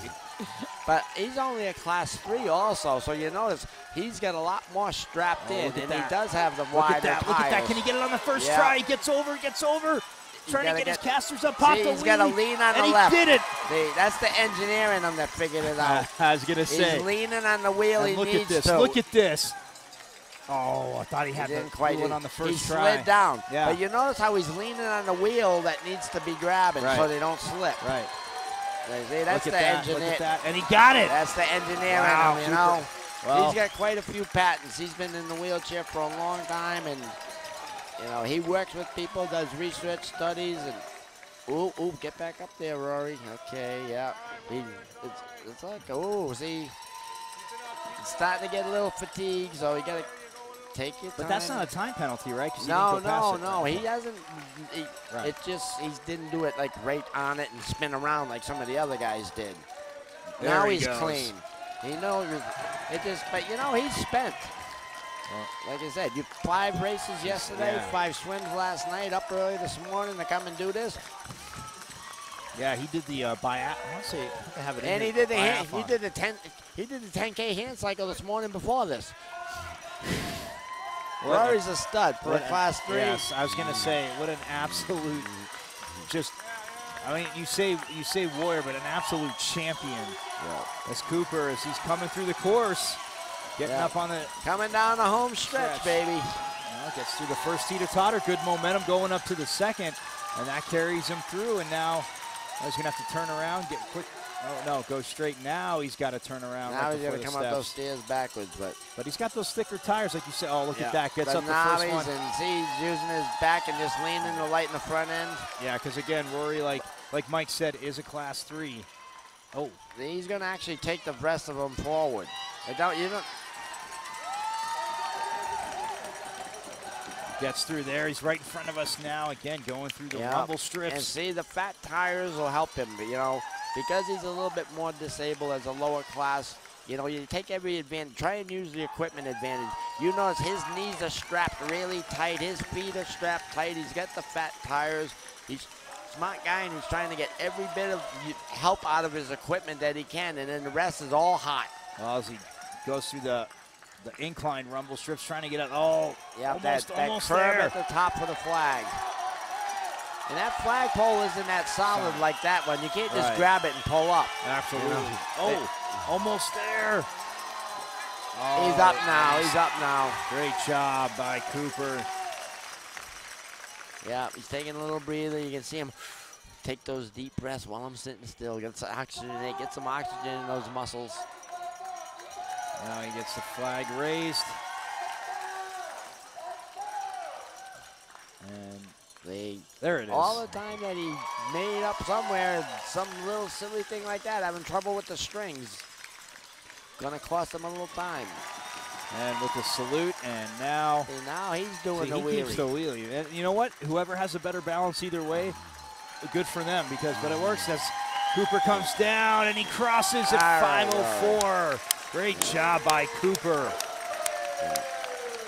But he's only a class 3 also, so you notice he's got a lot more strapped in, and he does have the wider tires. Look at that. Can he get it on the first try? He gets over. Trying to get his casters up off the wheel. He's got to lean on the And left. he did it. That's the engineer in him that figured it out. I was going to say. He's leaning on the wheel. He needs to. Look at this. Oh, I thought he had one on the first try. He slid down. Yeah. But you notice how he's leaning on the wheel that needs to be grabbing so they don't slip. Right. See, that's the engineer. Look at that. And he got it. That's the engineer in him, you know. Well, he's got quite a few patents. He's been in the wheelchair for a long time, and, you know, he works with people, does research studies, and, get back up there, Rory. Okay, yeah. It's like, see, it's starting to get a little fatigued, so you got to take your time. But that's not a time penalty, right? No. He hasn't. It just, he didn't do it like right on it and spin around like some of the other guys did. Now he's clean. He knows it just, but you know, he's spent. Well, like I said, 5 races yesterday, 5 swims last night, up early this morning to come and do this. Yeah, he did the I want to say I have it. And he did the 10K hand cycle this morning before this. Rory's a stud for a class 3. Yes, I was going to say, what an absolute, I mean, you say warrior, but an absolute champion. Yeah. As Cooper, as he's coming through the course, getting up on the. Coming down the home stretch, baby. Well, gets through the first teeter-totter, good momentum going up to the second, and that carries him through, and now he's going to have to turn around, get quick. Oh, no, go straight. Now he's got to turn around. Now he's going to come up those stairs backwards. But he's got those thicker tires, like you said. Oh, look at that. Gets up the first one. And see, he's using his back and just leaning the light in the front end. Yeah, because, again, Rory, like Mike said, is a class 3. Oh. He's going to actually take the rest of them forward. Gets through there. He's right in front of us now. Again, going through the rumble strips. And see, the fat tires will help him, you know, because he's a little bit more disabled as a lower class. You know, you take every advantage. Try and use the equipment advantage. You notice his knees are strapped really tight. His feet are strapped tight. He's got the fat tires. He's a smart guy, and he's trying to get every bit of help out of his equipment that he can, and then the rest is all hot. Well, as he goes through the incline rumble strips, trying to get it all. Yeah, almost that curve there. at the top of the flag. And that flagpole isn't that solid like that one. You can't just grab it and pull up. Absolutely. You know? Oh, almost there. Oh, he's up now. He's up now. Great job by Cooper. Yeah, he's taking a little breather. You can see him take those deep breaths while I'm sitting still. Get some oxygen in those muscles. Now he gets the flag raised. And there it is. All the time that he made up somewhere, some little silly thing like that, having trouble with the strings. Gonna cost him a little time. And with the salute, and now he's doing the wheelie. He keeps the wheelie. And you know what? Whoever has a better balance either way, good for them, but it works. As Cooper comes down and he crosses at 5:04. Great job by Cooper.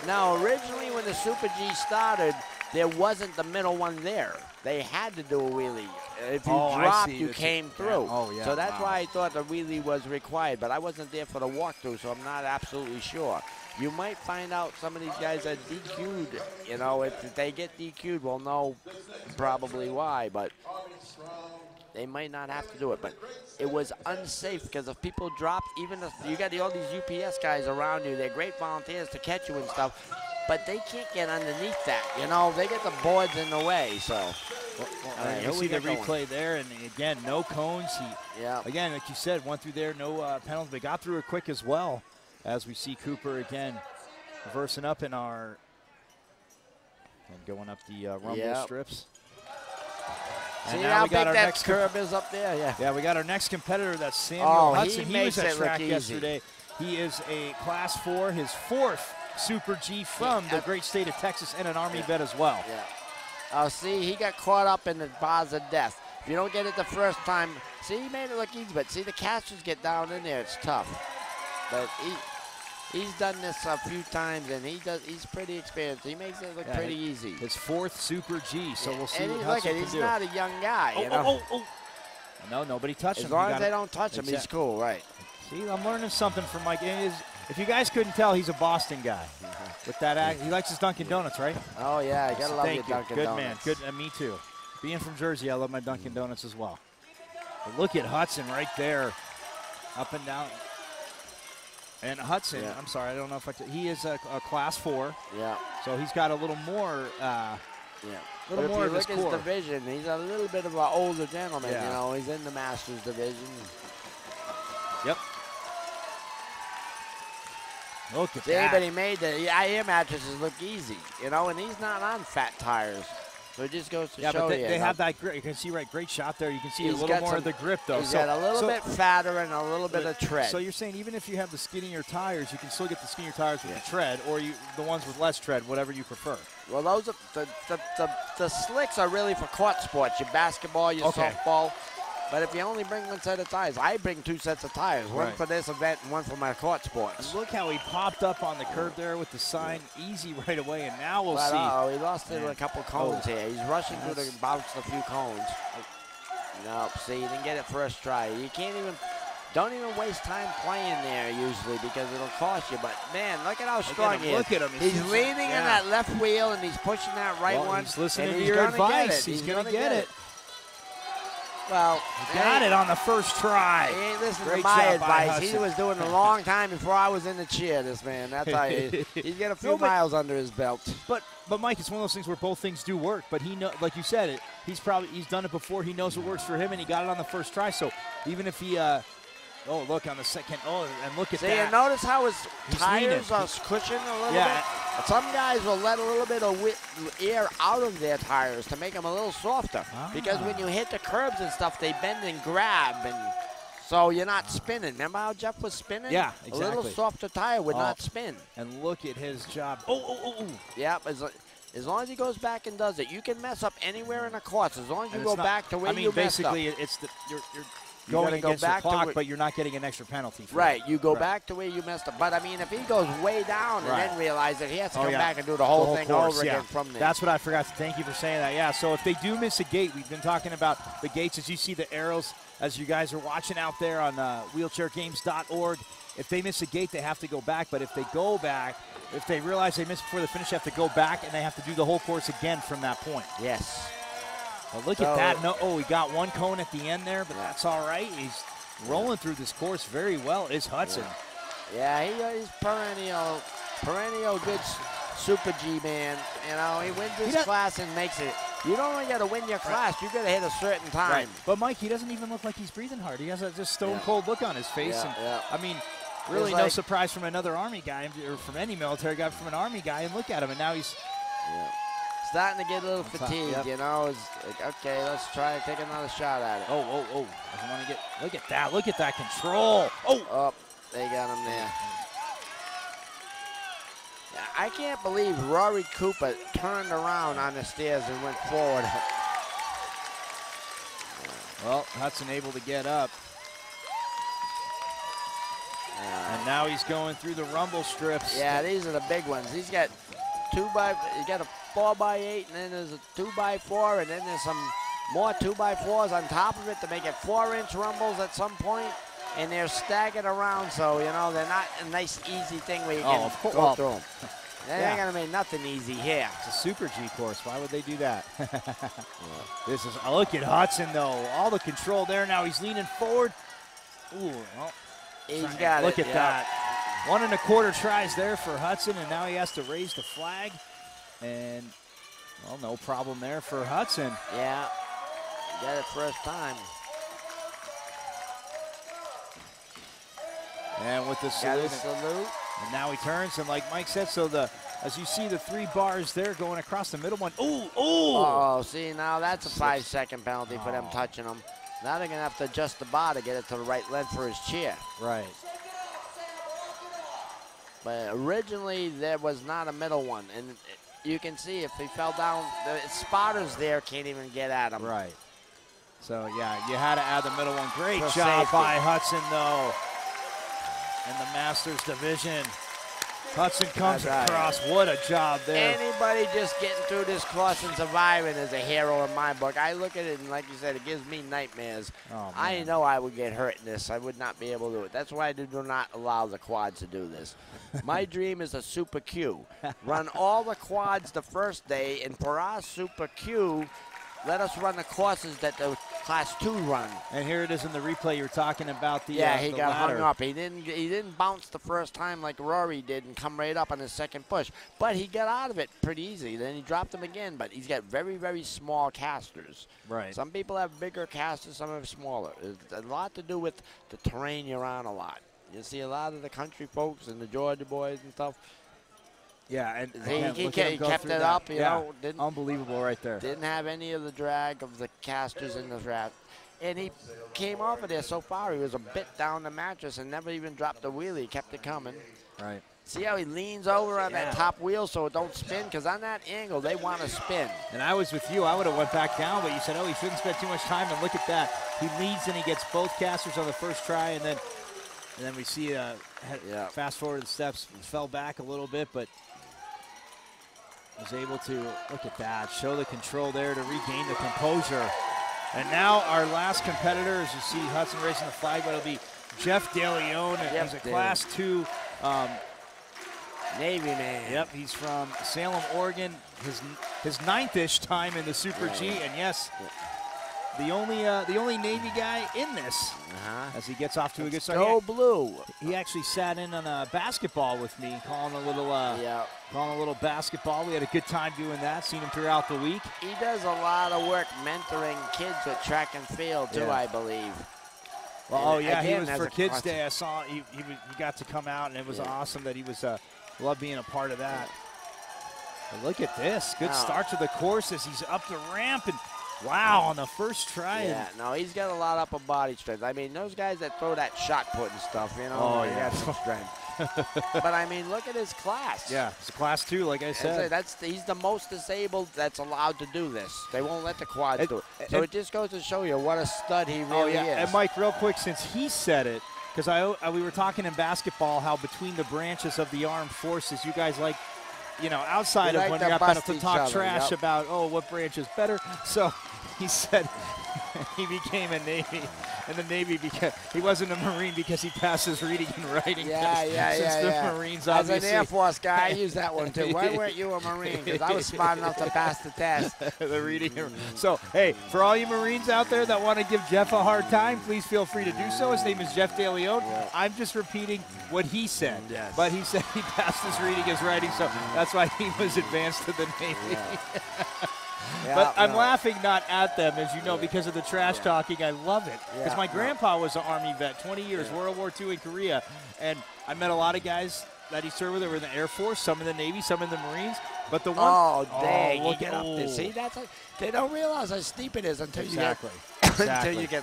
Now, originally when the Super G started, there wasn't the middle one there. They had to do a wheelie. If you dropped, you came through. So that's why I thought the wheelie was required, but I wasn't there for the walkthrough, so I'm not absolutely sure. You might find out some of these guys are DQ'd. You know, if they get DQ'd, we'll know probably why, but they might not have to do it. But it was unsafe because if people dropped, even if you got all these UPS guys around you, they're great volunteers to catch you and stuff, but they can't get underneath that. You know, they get the boards in the way. So you see the replay there, and again, no cones. Again, like you said, went through there, no penalty, but got through it quick as well. As we see Cooper again reversing up in our and going up the rumble strips. See how big that curve is up there? Yeah, we got our next competitor. That's Samuel Hudson. He was at track yesterday. He is a Class 4, his 4th Super G from the great state of Texas, and an Army vet as well. See, he got caught up in the bars of death. If you don't get it the first time, see, he made it look easy, but see, the catchers get down in there. It's tough. But he's done this a few times, and he's pretty experienced. He makes it look pretty easy. His 4th Super G, so we'll see what Hudson can do. He's not a young guy, you know? No, nobody touched him. As long as they don't touch him, he's cool, right? See, I'm learning something from Mike. If you guys couldn't tell, he's a Boston guy. With that act, he likes his Dunkin' Donuts, right? Oh, yeah, you got to love your Dunkin' Good Donuts. Good man, me too. Being from Jersey, I love my Dunkin' Donuts as well. But look at Hudson right there, up and down. And Hudson, I'm sorry, I don't know if he is a Class 4. Yeah. So he's got a little more. Little more of his core. Division, he's a little bit of an older gentleman. You know, he's in the Masters division. Yep. Look at that. But he made the IAM mattresses look easy, you know, and he's not on fat tires. So it just goes to show but you. They have that grip. You can see, great shot there. You can see a little more of the grip, though. He's got a little bit fatter and a little bit of tread. So you're saying even if you have the skinnier tires, you can still get the skinnier tires with the tread, or the ones with less tread, whatever you prefer. Well, those are the slicks are really for court sports, your basketball, your softball. But if you only bring one set of tires, I bring 2 sets of tires, one for this event and one for my court sports. And look how he popped up on the curb there with the sign easy right away, and now we'll see. Oh, he lost it with a couple cones here. He's rushing through the bounce a few cones. Nope, see, he didn't get it first try. You don't even waste time playing there usually because it'll cost you. But, man, look at how strong he is. Look at him. He's leaning in that left wheel, and he's pushing that right one. He's listening to your advice. He's going to get it. Well, he got it on the first try. He ain't listening to my advice. He was doing it a long time before I was in the chair, this man. That's how he's got a few miles under his belt. But Mike, it's one of those things where both things do work. But he know, like you said, he's done it before. He knows what works for him, and he got it on the first try. So even if he look on the second. And look at that. You notice how his tires are cushioned a little bit? Some guys will let a little bit of air out of their tires to make them a little softer. Because when you hit the curbs and stuff, they bend and grab, and so you're not spinning. Remember how Jeff was spinning? Yeah, exactly. A little softer tire would not spin. And look at his job. Yeah, As long as he goes back and does it, you can mess up anywhere in the course. As long as you go not, back to where you messed up. basically, it's you're You going gotta go against back the to clock, where- but you're not getting an extra penalty. For Right, it. you go back to where you messed up. But, I mean, if he goes way down and then realize that he has to come yeah. back and do the whole thing course, over again from there. That's what I forgot to thank you for saying that. Yeah, so if they do miss a gate, we've been talking about the gates as you see the arrows as you guys are watching out there on wheelchairgames.org. If they miss a gate, they have to go back. But if they go back, if they realize they missed before the finish, they have to go back and they have to do the whole course again from that point. Yes. Well, look at that. No, he got one cone at the end there, but that's all right. He's rolling through this course very well, is Hudson. Yeah, he's perennial good Super G man. You know, he wins his class and makes it. You don't only got to win your class, you got to hit a certain time. Right. But Mike, he doesn't even look like he's breathing hard. He has a just stone cold look on his face. I mean, really no surprise from another Army guy or from any military guy, from an Army guy, and look at him, and now he's starting to get a little fatigued, you know. It's like, okay, let's try to take another shot at it. Oh. Doesn't want to get, look at that. Look at that control. Oh, they got him there. I can't believe Rory Cooper turned around on the stairs and went forward. Well, Hudson able to get up. And now he's going through the rumble strips. Yeah, these are the big ones. He's got he's got a 4x8, and then there's a 2x4, and then there's some more 2x4s on top of it to make it 4-inch rumbles at some point. And they're staggered around, so, you know, they're not a nice, easy thing where you can go through them. They ain't going to make nothing easy here. It's a Super G course. Why would they do that? This is, look at Hudson, though. All the control there. Now he's leaning forward. Ooh, well, he's got look at that. 1 1/4 tries there for Hudson, and now he has to raise the flag. And, well, no problem there for Hudson. Yeah, got it first time. And with the salute. And now he turns, and like Mike said, so as you see the 3 bars there going across the middle one. Ooh! Oh, see, now that's a 5-second penalty for them touching him. Now they're going to have to adjust the bar to get it to the right length for his chair. Right. But originally there was not a middle one, and you can see if he fell down, the spotters there can't even get at him. Right. So, yeah, you had to add the middle one. Great For job safety. by Hudson, though, in the Masters division. Hudson comes across. What a job there. Anybody just getting through this course and surviving is a hero in my book. I look at it, and like you said, it gives me nightmares. Oh, I know I would get hurt in this. I would not be able to do it. That's why I do not allow the quads to do this. My dream is a Super Q. Run all the quads the first day, and for our Super Q, let us run the courses that the Class 2 run. And here it is in the replay. You're talking about the he the got ladder. hung up. He didn't bounce the first time like Rory did and come right up on his second push. But he got out of it pretty easy. Then he dropped him again. But he's got very, very small casters. Right. Some people have bigger casters, some have smaller. It's a lot to do with the terrain you're on a lot. You see a lot of the country folks and the Georgia boys and stuff. Yeah, and he kept it up, you know. Unbelievable right there. Didn't have any of the drag of the casters in the draft. And he came off of there so far. He was a bit down the mattress and never even dropped the wheelie. He kept it coming. Right. See how he leans over on that top wheel so it don't spin? Because on that angle, they want to spin. And I was with you. I would have went back down, but you said, he shouldn't spend too much time. And look at that. He leads and he gets both casters on the first try. And then we see fast forward the steps. Fell back a little bit, but was able to, look at that, show the control there to regain the composure. And now our last competitor, as you see Hudson raising the flag, but it'll be Jeff DeLeon. He's a Class 2 Navy man. Yep, he's from Salem, Oregon. His 9th-ish time in the Super G, and yes, the only Navy guy in this. As he gets off to a good start. Go blue. He actually sat in on a basketball with me, calling a little basketball. We had a good time doing that. Seen him throughout the week. He does a lot of work mentoring kids at track and field too, I believe. Well, he was for Kids Day. I saw he got to come out, and it was awesome that he was loved being a part of that. But look at this, good start to the course as he's up the ramp, and wow, on the first try. Yeah, no, he's got a lot of upper body strength. I mean, those guys that throw that shot put and stuff, you know, they got some strength. But I mean, look at his class. Yeah, it's a class 2, like I said. He's the most disabled that's allowed to do this. They won't let the quads do it. So it just goes to show you what a stud he really is. And Mike, real quick, since he said it, because we were talking in basketball how between the branches of the armed forces, you guys like, outside of when you got to talk trash about, what branch is better. So he said he became a Navy, and the Navy he wasn't a Marine because he passed his reading and writing test. Since the Marines, obviously. As an Air Force guy, I use that one too. Why weren't you a Marine? Because I was smart enough to pass the test. The reading. So, hey, for all you Marines out there that want to give Jeff a hard time, please feel free to do so. His name is Jeff DeLeon. Yeah. I'm just repeating what he said. Yes. But he said he passed his reading, his writing, so that's why he was advanced to the Navy. Yeah. But I'm laughing not at them, as you know, because of the trash talking. I love it. Because my grandpa was an Army vet, 20 years, World War II in Korea. And I met a lot of guys that he served with that were in the Air Force, some in the Navy, some in the Marines. But the one... Oh, dang. You get up there. See, they don't realize how steep it is until you get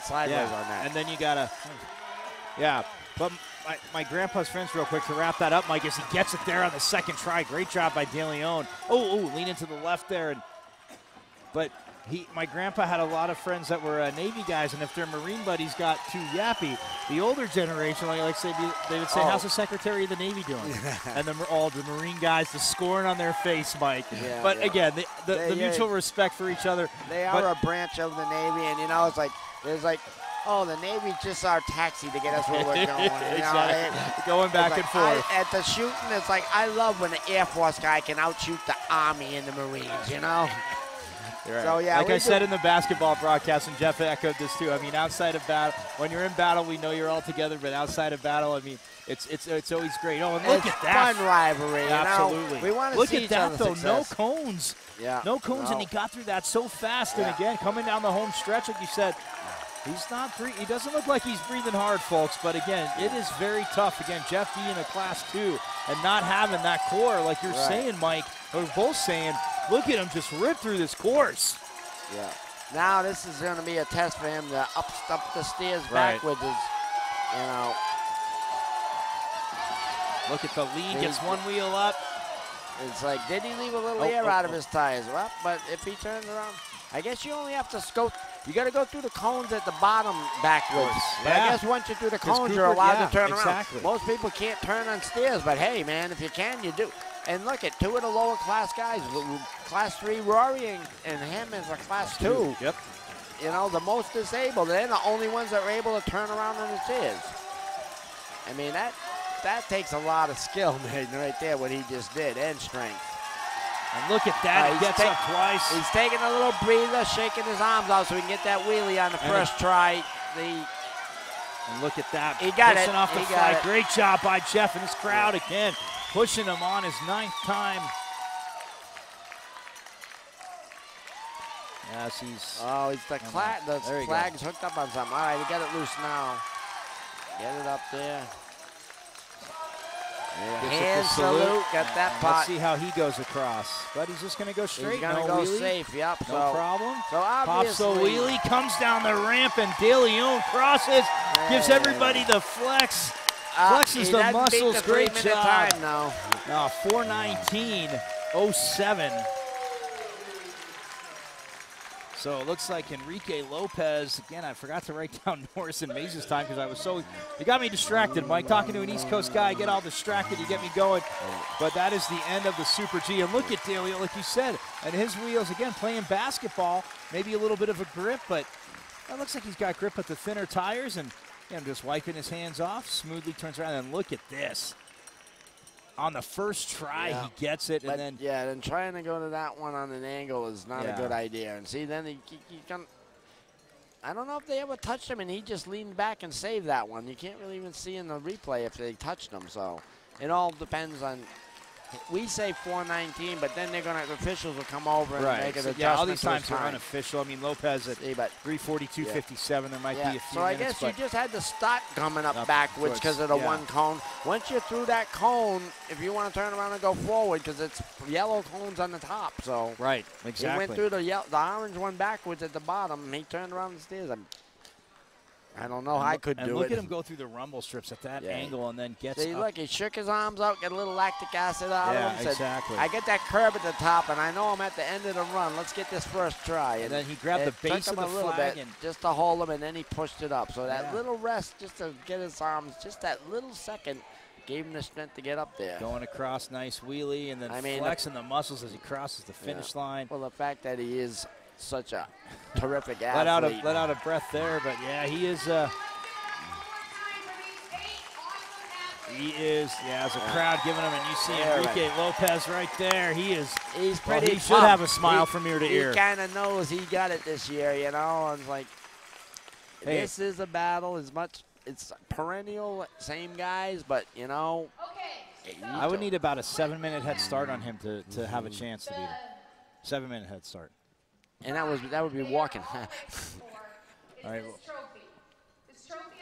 sideways on that. And then you got to... Yeah. But my grandpa's friends, real quick, to wrap that up, Mike, as he gets it there on the second try. Great job by DeLeon. Lean into the left there. But my grandpa had a lot of friends that were Navy guys, and if their Marine buddies got too yappy, the older generation, they would say, how's the Secretary of the Navy doing? And the Marine guys, the scorn on their face, Mike. But again, the mutual respect for each other. They are a branch of the Navy, and there's the Navy's just our taxi to get us where we're going. Exactly. Going back and forth. At the shooting, it's like I love when the Air Force guy can outshoot the Army and the Marines, Right. So, like I said in the basketball broadcast, and Jeff echoed this too. I mean, outside of battle, when you're in battle, we know you're all together. But outside of battle, I mean, it's always great. Oh, and look at that fun rivalry. Absolutely. We want to look see at that though. Success. No cones. Yeah. No cones, and he got through that so fast. And again, coming down the home stretch, like you said, he's not. He doesn't look like he's breathing hard, folks. But again, it is very tough. Again, Jeff being a Class 2 and not having that core, like you're saying, Mike. We're both saying, look at him just rip through this course. Yeah. Now this is going to be a test for him to up the stairs backwards. Look at the lead, gets one wheel up. It's like, did he leave a little air out of his tires? Well, but if he turns around, I guess you only have to go. You got to go through the cones at the bottom backwards. But I guess once you're through the cones, you're allowed to turn around. Most people can't turn on stairs, but hey, man, if you can, you do. And look at two of the lower class guys, Class 3 Rory and him is a Class 2. Yep. The most disabled. They're the only ones that are able to turn around on the stairs. I mean, that takes a lot of skill, man, right there, what he just did, and strength. And look at that, he gets up twice. He's taking a little breather, shaking his arms out so he can get that wheelie on the first try. And look at that. He got it. Off the fly. Great job by Jeff and his crowd again. Pushing him on his 9th time. Yes, he's... Oh, he's the flag's hooked up on something. All right, he got it loose now. Get it up there. Hand salute. Got that pot. Let's see how he goes across. But he's just going to go straight. He's going to go safe, yep. No problem. So obviously... Pops a wheelie, comes down the ramp, and DeLeon crosses. Gives everybody the flex. Flexes the muscles. Great job. Time, no. 4:19:07. So it looks like Enrique Lopez, again, I forgot to write down Norris and Mays' time because I was you got me distracted, Mike. Talking to an East Coast guy, I get all distracted, you get me going. But that is the end of the Super G. And look at DeLeon, like you said, and his wheels, again, playing basketball, maybe a little bit of a grip, but it looks like he's got grip with the thinner tires, and just wiping his hands off, smoothly turns around, and look at this. On the first try, he gets it, and then... Yeah, then trying to go to that one on an angle is not a good idea. And see, then he can... I don't know if they ever touched him, and he just leaned back and saved that one. You can't really even see in the replay if they touched him, so it all depends on... We say 4:19, but then the officials will come over and make an adjustment. Yeah, all these times are unofficial. I mean, Lopez at 3:42:57. There might be a few So I guess you just had to start coming up backwards because of the one cone. Once you're through that cone, if you want to turn around and go forward, because it's yellow cones on the top. So exactly. He went through the orange one backwards at the bottom, and he turned around the stairs. I don't know. I could do it. And look at him go through the rumble strips at that angle and then gets See, up. look, he shook his arms out, get a little lactic acid out of him. Said, exactly. I get that curb at the top, and I know I'm at the end of the run. Let's get this first try. And then he grabbed the base of the flag and just to hold him, and then he pushed it up. So that little rest, just to get his arms, just that little second, gave him the strength to get up there. Going across, nice wheelie, and then flexing the muscles as he crosses the finish line. Well, the fact that he is such a terrific athlete. Let out a breath there, but yeah, he is. As a crowd giving him, and you see Enrique Lopez right there. He's pretty. He should have a smile from ear to ear. He kind of knows he got it this year, you know. And it's like, this is a battle. It's perennial, same guys, but you know. I would need about a 7-minute head start on him to have a chance to beat him. 7-minute head start. And that would be walking. All right.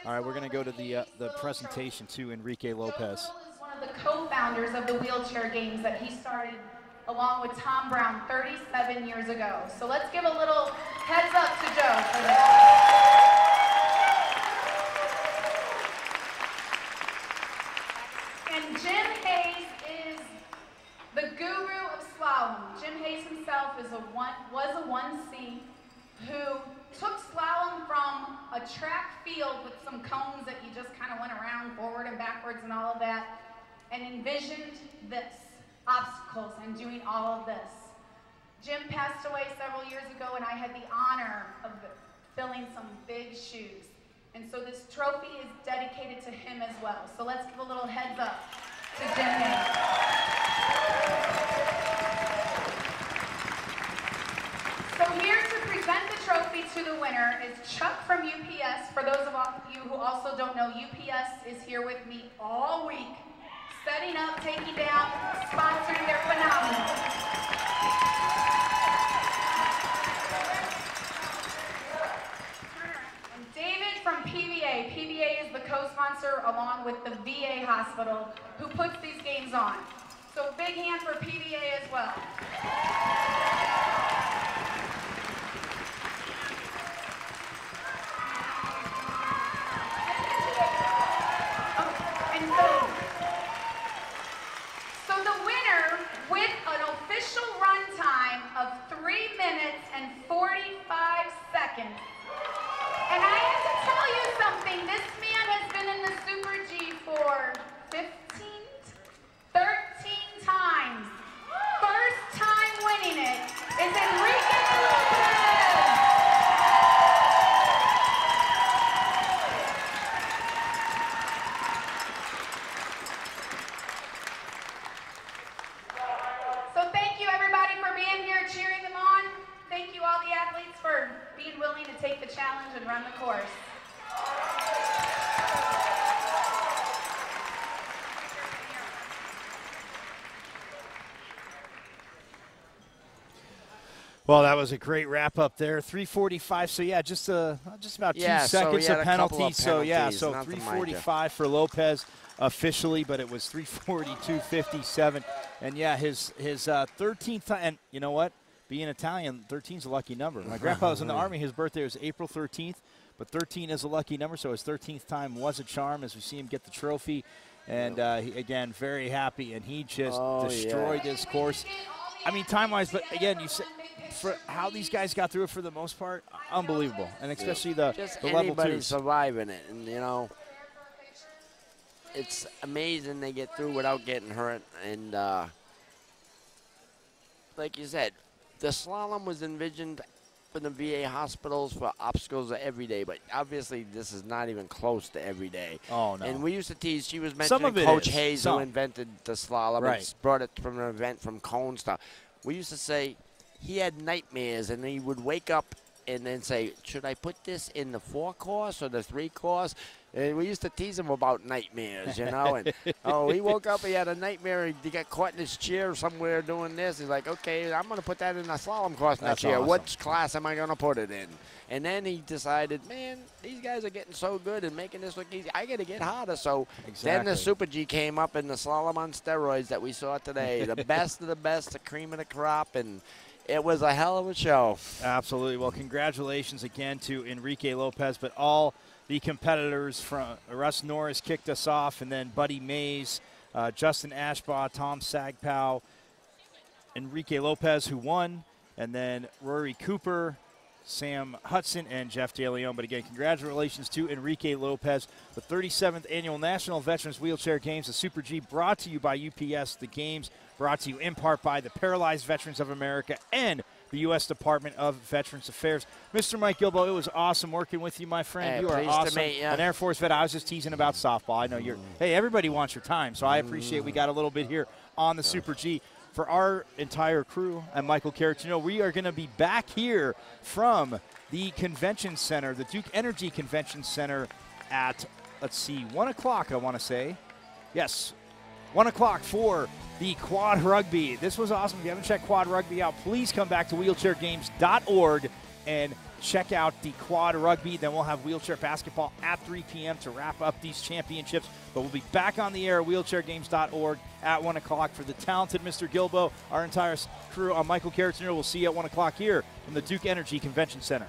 All right, we're going to go to the presentation to Enrique Lopez. Joe is one of the co-founders of the wheelchair games that he started along with Tom Brown 37 years ago. So let's give a little heads up to Joe for that. And Jim Hayes is the guru of slalom. Jim Hayes himself was a 1C who took slalom from a track field with some cones that you just kind of went around forward and backwards and all of that, and envisioned this, obstacles and doing all of this. Jim passed away several years ago, and I had the honor of filling some big shoes. And so this trophy is dedicated to him as well. So let's give a little heads up to Jim Hayes. So here to present the trophy to the winner is Chuck from UPS. For those of you who also don't know, UPS is here with me all week, setting up, taking down, sponsoring. They're phenomenal. And David from PVA. PVA is the co-sponsor along with the VA hospital who puts these games on. So big hand for PVA as well. So the winner with an official run time of 3 minutes and 45 seconds. And I have to tell you something, this man has been in the Super G for 13 times. First time winning it is Enrique Lopez. So thank you everybody for being here, cheering them on. Thank you all the athletes for being willing to take the challenge and run the course. Well, that was a great wrap up there. 3:45. So yeah, just about 2 seconds of penalties. So yeah, so 3:45 for Lopez officially, but it was 3:42.57. And yeah, his 13th time. And you know what? Being Italian, 13 is a lucky number. My grandpa was in the Army. His birthday was April 13th, but 13 is a lucky number. So his 13th time was a charm as we see him get the trophy. And again, very happy. And he just destroyed this course. I mean, time-wise, but again, you said for how these guys got through it for the most part, unbelievable, and especially the level twos. Surviving it, and you know, it's amazing they get through without getting hurt. And like you said, the slalom was envisioned for the VA hospitals for obstacles every day, but obviously this is not even close to every day. Oh, no. And we used to tease, she was mentioning Coach Hayes who invented the slalom and brought it from an event from cone stuff. We used to say he had nightmares, and he would wake up and then say, should I put this in the 4-course or the 3-course? And we used to tease him about nightmares, you know. And he woke up, he had a nightmare. He got caught in his chair somewhere doing this. He's like, okay, I'm going to put that in a slalom course next year. Awesome. What class am I going to put it in? And then he decided, man, these guys are getting so good and making this look easy. I got to get harder. So then the Super G came up in the slalom on steroids that we saw today. The best of the best, the cream of the crop, and it was a hell of a show. Absolutely. Well, congratulations again to Enrique Lopez, but all the competitors. From Russ Norris kicked us off, and then Buddy Mays, Justin Ashbar, Tom Sagp, Enrique Lopez, who won, and then Rory Cooper, Sam Hudson, and Jeff DeLeon. But again, congratulations to Enrique Lopez. The 37th Annual National Veterans Wheelchair Games, the Super G, brought to you by UPS. The games brought to you in part by the Paralyzed Veterans of America and the U.S. Department of Veterans Affairs. Mr. Mike Gilbo, it was awesome working with you, my friend. Hey, you are awesome. To meet you. An Air Force vet. I was just teasing about softball. I know you're. Hey, everybody wants your time, so I appreciate we got a little bit here on the Super G. For our entire crew, I'm Michael Caratino. We are going to be back here from the convention center, the Duke Energy Convention Center at, let's see, 1 o'clock, I want to say. Yes, 1 o'clock for the Quad Rugby. This was awesome. If you haven't checked Quad Rugby out, please come back to wheelchairgames.org and check out the Quad Rugby. Then we'll have wheelchair basketball at 3 p.m. to wrap up these championships. But we'll be back on the air at wheelchairgames.org at 1 o'clock for the talented Mr. Gilbo. Our entire crew, I'm Michael Caratino. We'll see you at 1 o'clock here from the Duke Energy Convention Center.